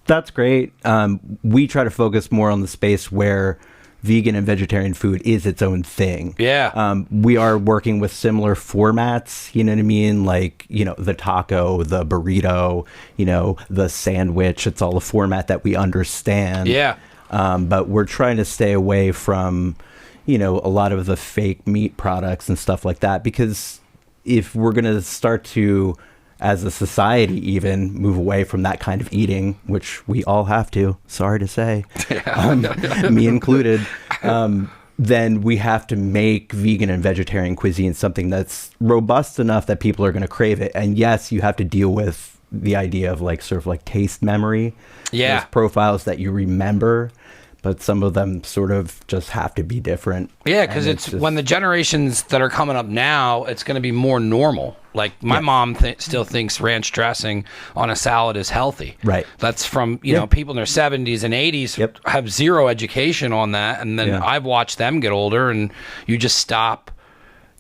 That's great. We try to focus more on the space where vegan and vegetarian food is its own thing. We are working with similar formats, you know what I mean? Like, the taco, the burrito, the sandwich. It's all a format that we understand. But we're trying to stay away from, a lot of the fake meat products and stuff like that, because if we're going to start to, as a society even, move away from that kind of eating, which we all have to, sorry to say, me included, then we have to make vegan and vegetarian cuisine something that's robust enough that people are going to crave it. And yes, you have to deal with the idea of like sort of like taste memory. There's profiles that you remember, but some of them sort of just have to be different. Yeah, because it's just, when the generations that are coming up now, it's going to be more normal. Like my mom still thinks ranch dressing on a salad is healthy. Right. That's from, people in their 70s and 80s have zero education on that. And then I've watched them get older, and you just stop.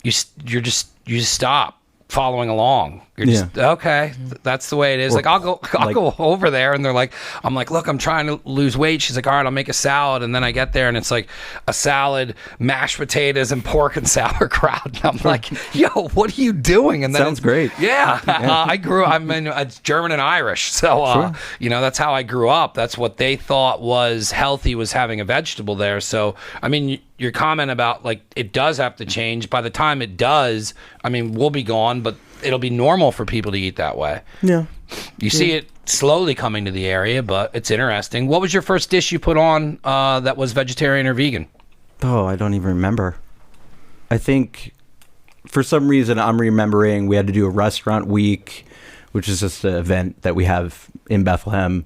You just stop following along. You're just okay, that's the way it is. Or, like I'll go over there, and I'm like, look, I'm trying to lose weight. She's like, all right, I'll make a salad. And then I get there and it's like a salad, mashed potatoes and pork and sauerkraut. And I'm like, yo, what are you doing? And then sounds great. It's German and Irish, so that's how I grew up. That's what they thought was healthy, was having a vegetable there. So I mean, your comment about like it does have to change. By the time it does, I mean, we'll be gone, but it'll be normal for people to eat that way. Yeah. You see it slowly coming to the area, but it's interesting. What was your first dish you put on that was vegetarian or vegan? Oh, I don't even remember. I think for some reason I'm remembering we had to do a restaurant week, which is just an event that we have in Bethlehem.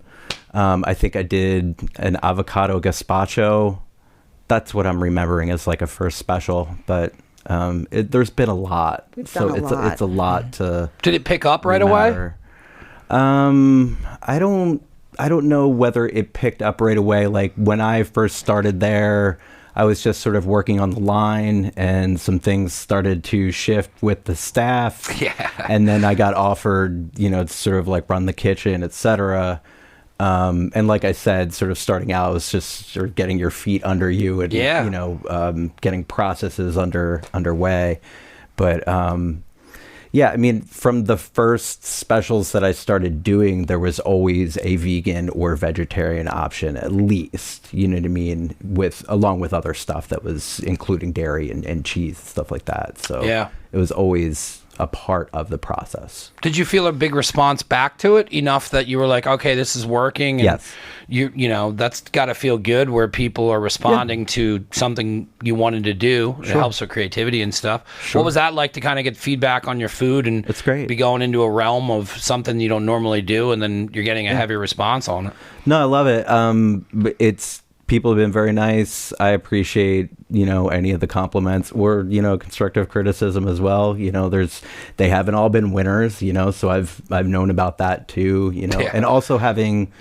I think I did an avocado gazpacho. That's what I'm remembering as like a first special, but there's been a lot. It's a lot to. Did it pick up right away? I don't know whether it picked up right away. Like when I first started there, I was just sort of working on the line, and some things started to shift with the staff. Yeah. And then I got offered, to sort of like run the kitchen, etc. And like I said, sort of starting out was just sort of getting your feet under you and, getting processes underway. But, I mean, from the first specials that I started doing, there was always a vegan or vegetarian option, at least, you know what I mean? Along with other stuff that was including dairy and cheese, stuff like that. So it was always a part of the process. Did you feel a big response back to it enough that you were like, okay, this is working? And Yes. You know, that's got to feel good where people are responding to something you wanted to do. It helps with creativity and stuff. What was that like to kind of get feedback on your food and It's great. be going into a realm of something you don't normally do, and then you're getting a heavy response on it? No, I love it. It's people have been very nice. I appreciate, any of the compliments or, constructive criticism as well. They haven't all been winners, so I've known about that too, Yeah. and also having,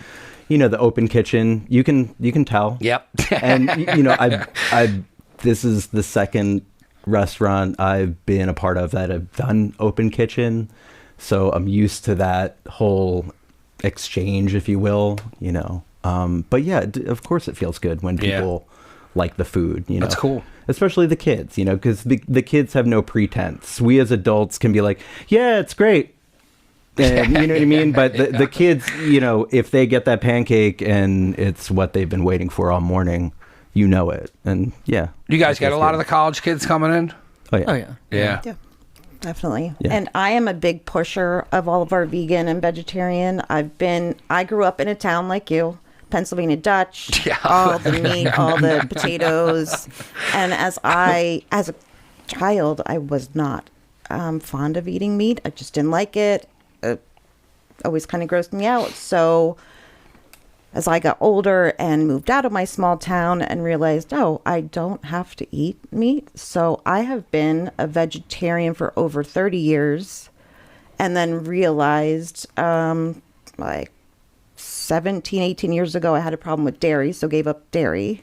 the open kitchen, you can tell. Yep. And, I this is the second restaurant I've been a part of that have done open kitchen. So I'm used to that whole exchange, if you will, but yeah, of course it feels good when people like the food, That's cool. especially the kids, because the kids have no pretense. We as adults can be like, yeah, it's great. And you know what I mean? But the kids, if they get that pancake and it's what they've been waiting for all morning, it. And yeah. You guys get a lot of the college kids coming in? Oh yeah. Oh yeah. Yeah. Yeah, definitely. Yeah. And I am a big pusher of all of our vegan and vegetarian. I grew up in a town like you, Pennsylvania Dutch, Yeah. all the meat, all the potatoes. And as a child, I was not fond of eating meat. I just didn't like it. It always kind of grossed me out. So as I got older and moved out of my small town and realized, I don't have to eat meat. So I have been a vegetarian for over 30 years, and then realized like 17, 18 years ago, I had a problem with dairy, so gave up dairy,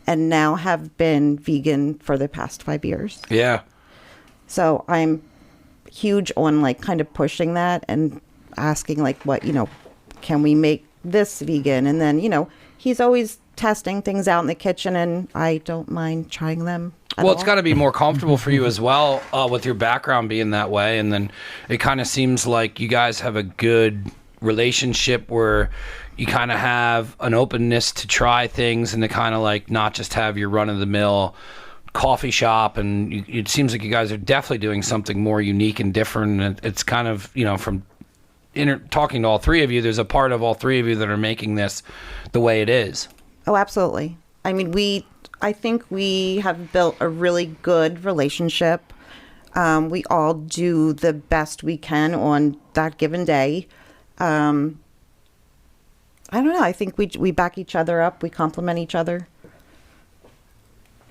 and now have been vegan for the past 5 years. Yeah. So I'm huge on like kind of pushing that and asking like, what, can we make this vegan? And then, he's always testing things out in the kitchen, and I don't mind trying them. Well, it's got to be more comfortable for you as well, with your background being that way. And then it kind of seems like you guys have a good relationship where you kind of have an openness to try things and to kind of like not just have your run-of-the-mill coffee shop. And it seems like you guys are definitely doing something more unique and different. And it's kind of, from talking to all three of you, there's a part of all three of you that are making this the way it is. Oh, absolutely. I mean, I think we have built a really good relationship. We all do the best we can on that given day. I don't know. I think we back each other up. We complement each other.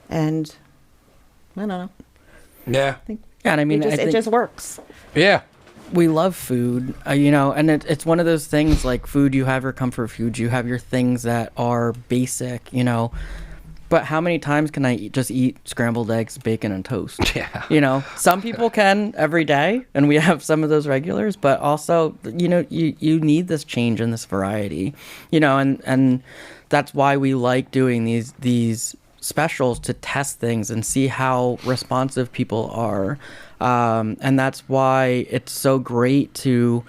And I don't know. Yeah. Yeah, and I mean, I It think just works. Yeah. we love food, and it's one of those things like food. You have your comfort foods. You have your things that are basic, But how many times can I just eat scrambled eggs, bacon, and toast? Yeah. Some people can every day, and we have some of those regulars. But also, you need this change and this variety, and that's why we like doing these specials to test things and see how responsive people are. And that's why it's so great to,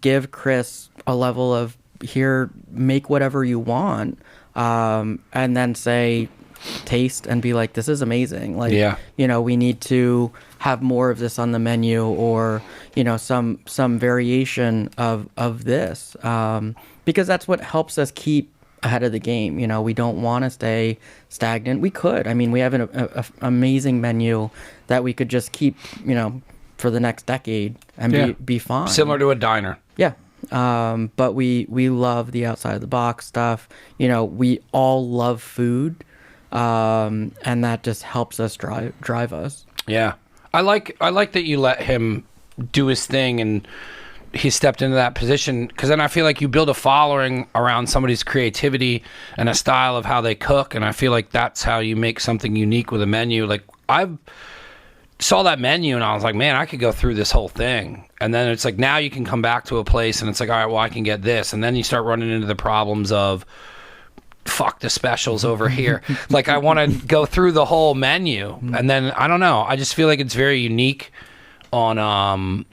give Chris a level of here, make whatever you want. And then say, taste and be like, this is amazing. Like, Yeah. We need to have more of this on the menu, or, some variation of this, because that's what helps us keep ahead of the game. We don't want to stay stagnant. We could. I mean, we have an amazing menu that we could just keep, for the next decade and be fine. Similar to a diner. Yeah. But we love the outside of the box stuff. We all love food. And that just helps us drive us. Yeah. I like that you let him do his thing and he stepped into that position, because then I feel like you build a following around somebody's creativity and a style of how they cook, and I feel like that's how you make something unique with a menu. Like, I saw that menu and I was like, man, I could go through this whole thing. And then it's like, now you can come back to a place and it's like, all right, well, I can get this. And then you start running into the problems of, fuck the specials over here. Like, I want to go through the whole menu. And then, I don't know, I just feel like it's very unique on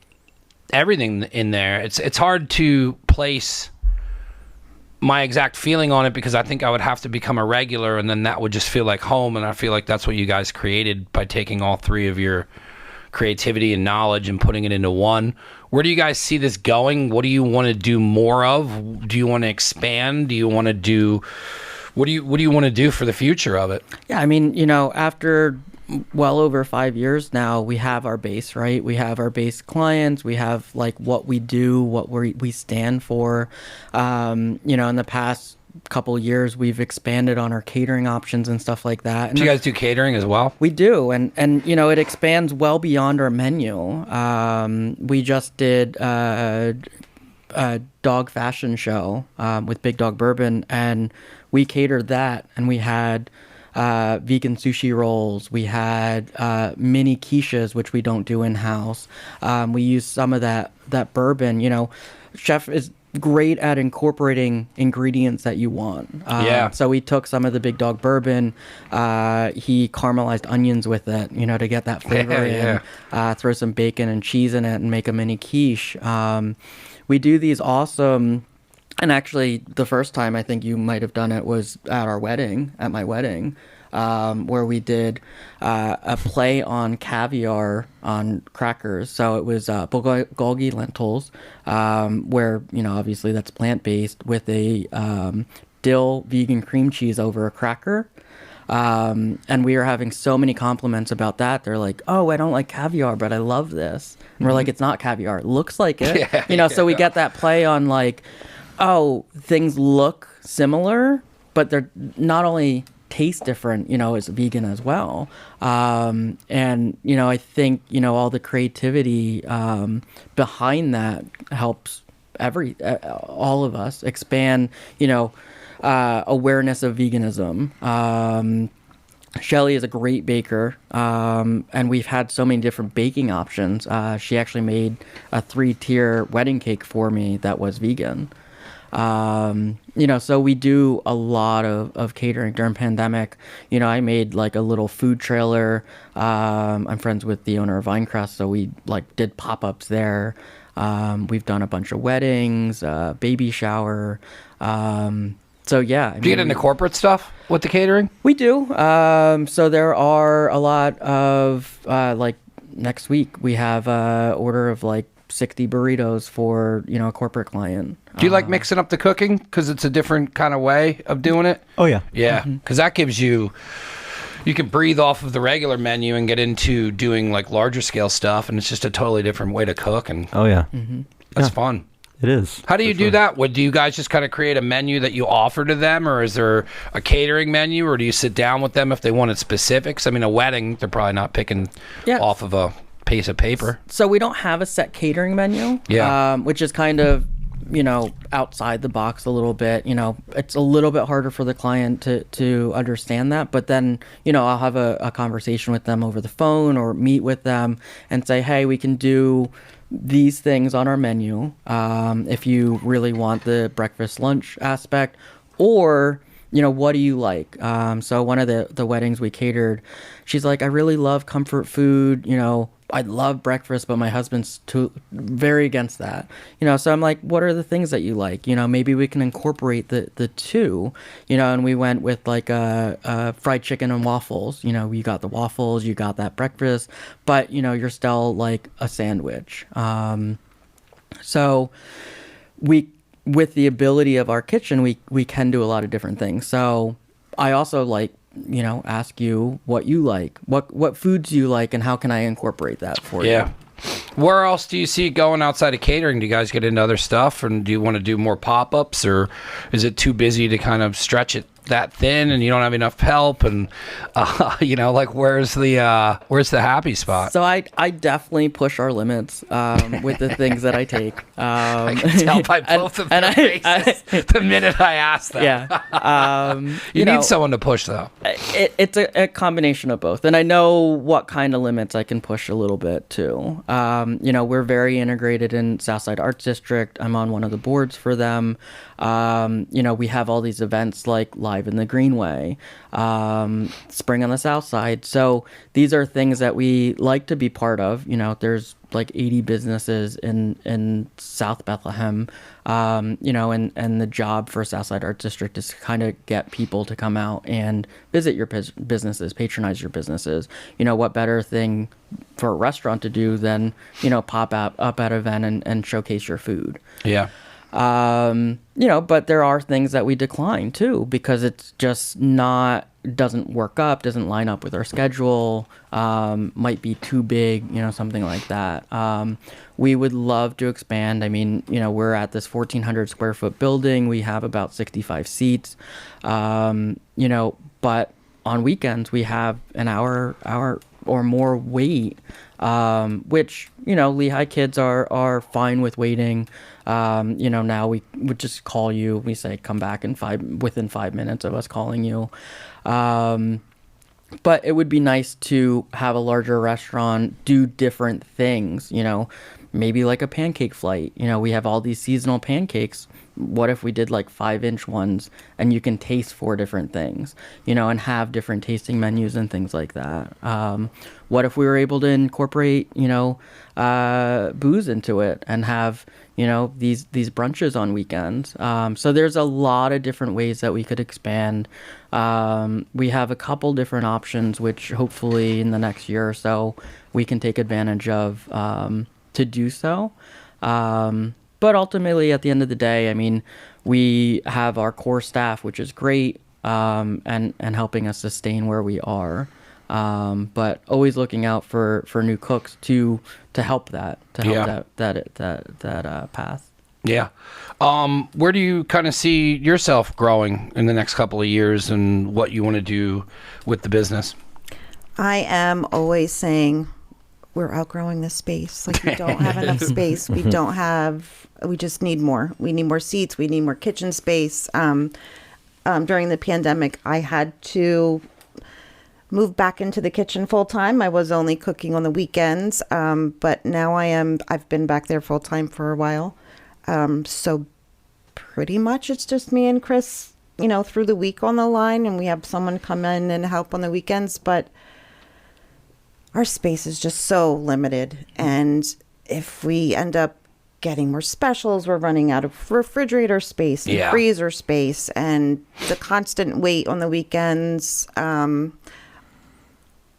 everything in there. It's hard to place my exact feeling on it, because I think I would have to become a regular, and then that would just feel like home. And I feel like that's what you guys created by taking all three of your creativity and knowledge and putting it into one. Where do you guys see this going? What do you want to do more of? Do you want to expand? Do you want to do what do you want to do for the future of it? Yeah, I mean, after well over 5 years now, we have our base, right? We have our base clients. We have like what we do, what we stand for. In the past couple of years, we've expanded on our catering options and stuff like that. And Do you guys do catering as well? we do, and it expands well beyond our menu. We just did a dog fashion show with Big Dog Bourbon, and we catered that, and we had vegan sushi rolls. We had mini quiches, which we don't do in house. We use some of that bourbon. Chef is great at incorporating ingredients that you want. So we took some of the Big Dog Bourbon. He caramelized onions with it, to get that flavor in. Throw some bacon and cheese in it and make a mini quiche. We do these awesome. And actually, the first time I think you might have done it was at my wedding, where we did a play on caviar on crackers. So it was bulgogi lentils, where, obviously that's plant-based, with a dill vegan cream cheese over a cracker. And we were having so many compliments about that. They're like, "Oh, I don't like caviar, but I love this." And we're like, "It's not caviar. It looks like it." So we get that play on like, oh, things look similar, but they're not only taste different, as vegan as well. And, I think, all the creativity behind that helps all of us expand, awareness of veganism. Shelly is a great baker, and we've had so many different baking options. She actually made a 3-tier wedding cake for me that was vegan. So we do a lot of catering during pandemic. I made like a little food trailer. I'm friends with the owner of Vinecrest, so we like did pop-ups there. We've done a bunch of weddings, baby shower. So yeah. Do you get into corporate stuff with the catering? We do. So there are a lot of, like next week we have a order of like 60 burritos for, a corporate client. Do you like mixing up the cooking? Because it's a different kind of way of doing it? Oh, yeah. Yeah, because that gives you can breathe off of the regular menu and get into doing like larger scale stuff, and it's just a totally different way to cook. And Oh, yeah. that's fun. It is. How do you do that? Do you guys just kind of create a menu that you offer to them, or is there a catering menu, or do you sit down with them if they wanted specifics? I mean, a wedding, they're probably not picking off of a piece of paper. So we don't have a set catering menu, which is kind of, outside the box a little bit. It's a little bit harder for the client to understand that, but then, I'll have a conversation with them over the phone or meet with them and say, hey, we can do these things on our menu if you really want the breakfast lunch aspect, or what do you like? So one of the weddings we catered, she's like, I really love comfort food, I love breakfast, but my husband's very against that. So I'm like, what are the things that you like? Maybe we can incorporate the two, and we went with like a fried chicken and waffles. You got the waffles, you got that breakfast, but you're still like a sandwich. So with the ability of our kitchen, we can do a lot of different things. So I also like, ask you what you like, what foods you like, and how can I incorporate that for you? Yeah. Where else do you see it going outside of catering? Do you guys get into other stuff, and do you want to do more pop-ups, or is it too busy to kind of stretch it that thin and you don't have enough help? And like where's the happy spot? So I definitely push our limits with the things that I take. I can tell by both of their faces the minute I ask them. Yeah. You need someone to push, though. It's a combination of both, and I know what kind of limits I can push a little bit too. We're very integrated in Southside Arts District. I'm on one of the boards for them. We have all these events like Live Thrive in the Greenway, Spring on the South Side. So these are things that we like to be part of. You know, there's like 80 businesses in South Bethlehem, you know, and the job for Southside Arts District is to kind of get people to come out and visit your businesses, patronize your businesses. You know, what better thing for a restaurant to do than, you know, pop up at an event and showcase your food. Yeah. You know, but there are things that we decline too, because it's just doesn't work up, doesn't line up with our schedule, might be too big, you know, something like that. We would love to expand. I mean, you know, we're at this 1,400 square foot building. We have about 65 seats, you know, but on weekends we have an hour or more wait, which, you know, Lehigh kids are fine with waiting. You know, now we would just call you. We say, come back within 5 minutes of us calling you. But it would be nice to have a larger restaurant do different things, you know, maybe like a pancake flight. You know, we have all these seasonal pancakes. What if we did like 5-inch ones and you can taste 4 different things, you know, and have different tasting menus and things like that? What if we were able to incorporate, you know, booze into it and have, you know, these brunches on weekends? So there's a lot of different ways that we could expand. We have a couple different options, which hopefully in the next year or so we can take advantage of to do so. But ultimately, at the end of the day, I mean, we have our core staff, which is great, and helping us sustain where we are. But always looking out for new cooks to help that path. Yeah. Where do you kind of see yourself growing in the next couple of years, and what you want to do with the business? I am always saying we're outgrowing this space. Like, we don't have enough space. We just need more. We need more seats. We need more kitchen space. During the pandemic, I had to move back into the kitchen full time. I was only cooking on the weekends. But now I've been back there full time for a while. So pretty much it's just me and Chris, you know, through the week on the line, and we have someone come in and help on the weekends, but our space is just so limited. And if we end up getting more specials, we're running out of refrigerator space and freezer space, and the constant wait on the weekends. A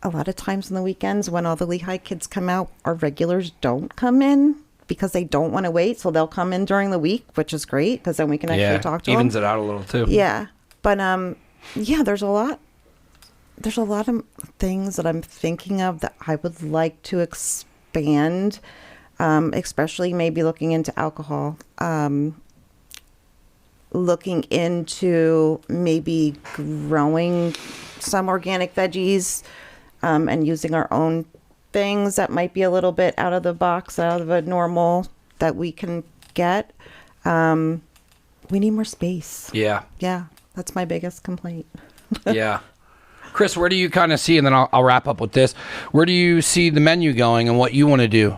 lot of times on the weekends when all the Lehigh kids come out, our regulars don't come in because they don't want to wait. So they'll come in during the week, which is great because then we can actually talk to them. Evens it out a little too. Yeah. But there's a lot of things that I'm thinking of that I would like to expand, especially maybe looking into alcohol, looking into maybe growing some organic veggies, and using our own things that might be a little bit out of the box, out of a normal that we can get. We need more space. Yeah. Yeah. That's my biggest complaint. Yeah. Chris, where do you kind of see, and then I'll wrap up with this, where do you see the menu going and what you want to do?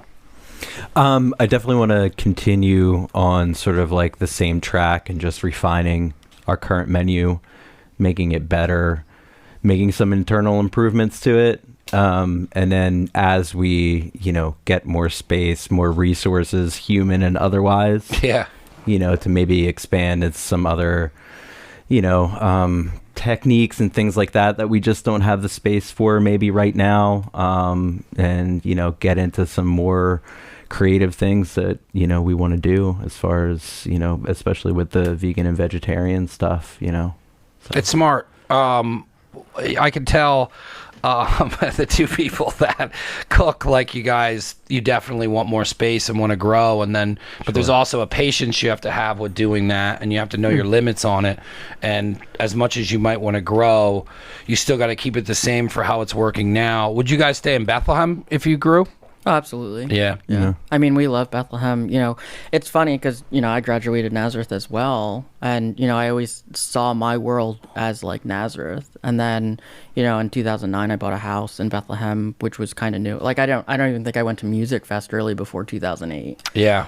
I definitely want to continue on sort of like the same track and just refining our current menu, making it better, making some internal improvements to it. And then as we, you know, get more space, more resources, human and otherwise, you know, to maybe expand into some other, you know, techniques and things like that we just don't have the space for maybe right now, and, you know, get into some more creative things that, you know, we want to do as far as, you know, especially with the vegan and vegetarian stuff, you know. So. It's smart. I can tell the two people that cook like you guys, you definitely want more space and want to grow, and then but there's also a patience you have to have with doing that, and you have to know your limits on it. And as much as you might want to grow, you still got to keep it the same for how it's working now. Would you guys stay in Bethlehem if you grew? Oh, absolutely. Yeah. Yeah. I mean, we love Bethlehem. You know, it's funny because, you know, I graduated Nazareth as well. And, you know, I always saw my world as like Nazareth. And then, you know, in 2009, I bought a house in Bethlehem, which was kind of new. Like, I don't even think I went to Music Fest really before 2008. Yeah.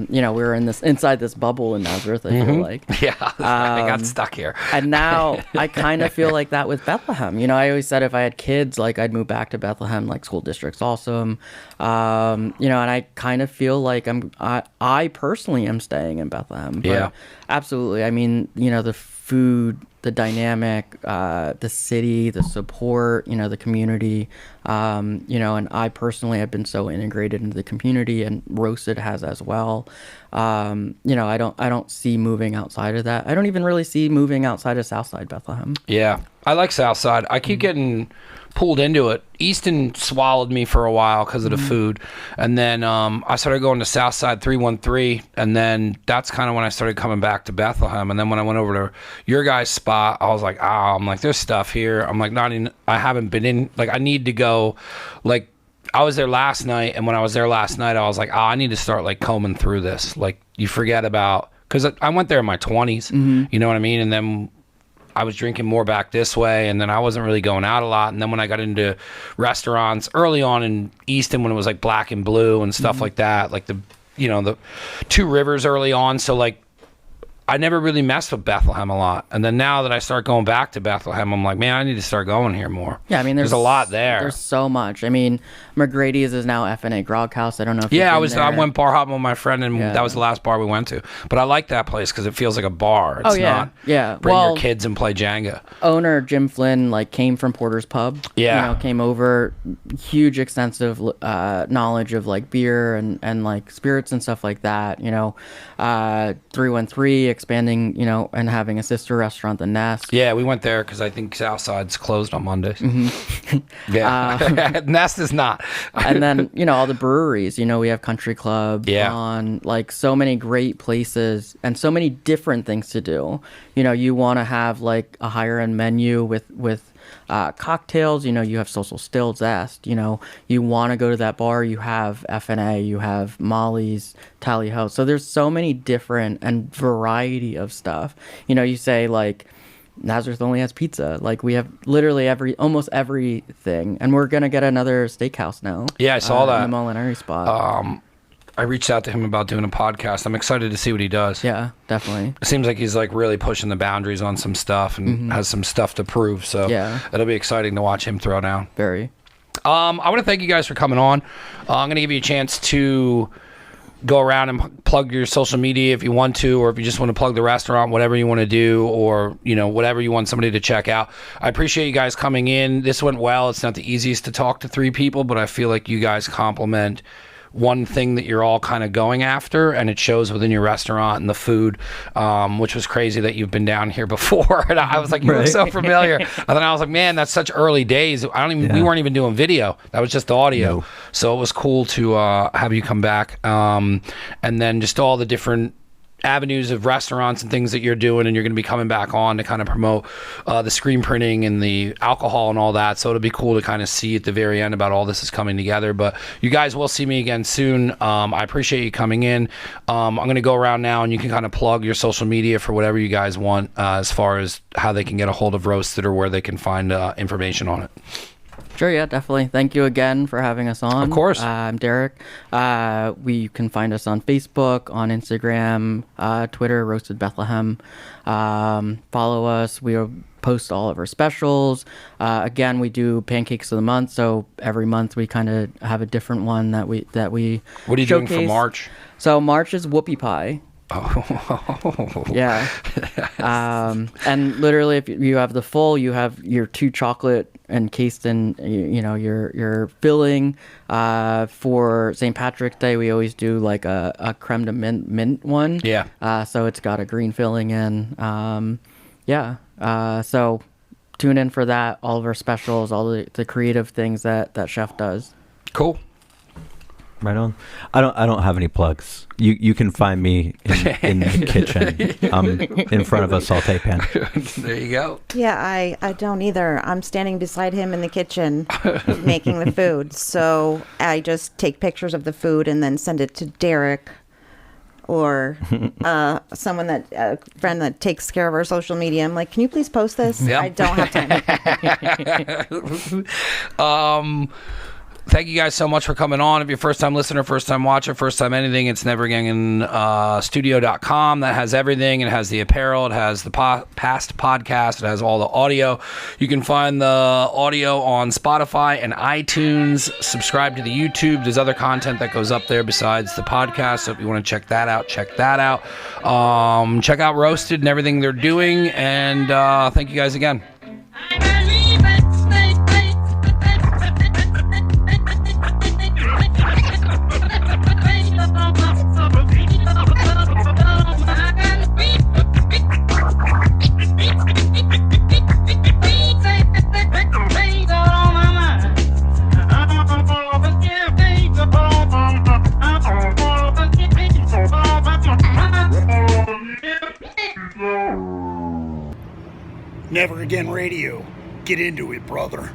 You know, we were inside this bubble in Nazareth, I feel like. Yeah. I got stuck here. And now I kind of feel like that with Bethlehem. You know, I always said if I had kids, like I'd move back to Bethlehem. Like school district's awesome. You know, and I kind of feel like I personally am staying in Bethlehem. But Yeah. absolutely. I mean, you know, the food, the dynamic, the city, the support, you know, the community, you know, and I personally have been so integrated into the community, and Roasted has as well. You know, I don't see moving outside of that. I don't even really see moving outside of Southside Bethlehem. Yeah. I like Southside. I keep getting pulled into it. Easton swallowed me for a while because of the food. And then I started going to Southside 313. And then that's kind of when I started coming back to Bethlehem. And then when I went over to your guys' spot, I was like, I'm like, there's stuff here. I'm like, I haven't been in, like, I need to go, like, I was there last night. And when I was there last night, I was like, I need to start like combing through this. Like, you forget about, because I went there in my 20s, you know what I mean? And then I was drinking more back this way, and then I wasn't really going out a lot. And then when I got into restaurants early on in Easton, when it was like Black and Blue and stuff like that, like the Two Rivers early on. So like, I never really messed with Bethlehem a lot. And then now that I start going back to Bethlehem, I'm like, man, I need to start going here more. Yeah, I mean, there's a lot there. There's so much. I mean, McGrady's is now FNA Grog House. I don't know if I I went bar hopping with my friend, and that was the last bar we went to. But I like that place because it feels like a bar. It's not bring your kids and play Jenga. Owner Jim Flynn like came from Porter's Pub. Yeah. You know, came over, huge extensive knowledge of like beer and like spirits and stuff like that. You know, 313 expanding, you know, and having a sister restaurant, The Nest. Yeah, we went there because I think Southside's closed on Mondays. Yeah, Nest is not. And then, you know, all the breweries, you know, we have Country Club Yeah. on, like, so many great places and so many different things to do. You know, you want to have like a higher end menu with cocktails, you know, you have Social Still, Zest, you know, you want to go to that bar, you have FNA, you have Molly's, Tally Ho. So there's so many different and variety of stuff. You know, you say like Nazareth only has pizza. Like, we have literally almost everything. And we're going to get another steakhouse now. Yeah, I saw that. In the Molinari spot. I reached out to him about doing a podcast. I'm excited to see what he does. Yeah, definitely. It seems like he's like really pushing the boundaries on some stuff and has some stuff to prove. So Yeah. it'll be exciting to watch him throw down. Very. I want to thank you guys for coming on. I'm going to give you a chance to go around and plug your social media if you want to, or if you just want to plug the restaurant, whatever you want to do, or, you know, whatever you want somebody to check out. I appreciate you guys coming in. This went well. It's not the easiest to talk to three people, but I feel like you guys complement one thing that you're all kind of going after, and it shows within your restaurant and the food, which was crazy that you've been down here before. And I was like, you look so familiar. And then I was like, man, that's such early days. We weren't even doing video. That was just audio. No. So it was cool to have you come back. And then just all the different avenues of restaurants and things that you're doing, and you're going to be coming back on to kind of promote the screen printing and the alcohol and all that. So it'll be cool to kind of see at the very end about all this is coming together. But you guys will see me again soon. I appreciate you coming in. I'm going to go around now, and you can kind of plug your social media for whatever you guys want as far as how they can get a hold of Roasted or where they can find information on it. Sure, yeah, definitely. Thank you again for having us on. Of course. I'm Derek. You can find us on Facebook, on Instagram, Twitter, Roasted Bethlehem. Follow us. We post all of our specials. Again, we do Pancakes of the Month, so every month we kind of have a different one that we What are you doing for March? So March is Whoopie Pie. Oh. Yeah. And literally, if you have the full, you have your 2 chocolate encased in, you know, your filling. For St. Patrick's Day, we always do like a creme de mint one. Yeah. So it's got a green filling in. So tune in for that. All of our specials, all the creative things that Chef does. Cool. Right on. I don't have any plugs. You can find me in the kitchen. I'm in front of a saute pan. There you go. Yeah, I don't either. I'm standing beside him in the kitchen making the food. So I just take pictures of the food and then send it to Derek or someone a friend that takes care of our social media. I'm like, can you please post this? Yep. I don't have time. Thank you guys so much for coming on. If you're first time listener, first time watcher, first time anything, it's neveragainstudio.com. That has everything. It has the apparel. It has the past podcast. It has all the audio. You can find the audio on Spotify and iTunes. Subscribe to the YouTube. There's other content that goes up there besides the podcast. So if you want to check that out, check that out. Check out Roasted and everything they're doing. And thank you guys again. Never Again Radio. Get into it, brother.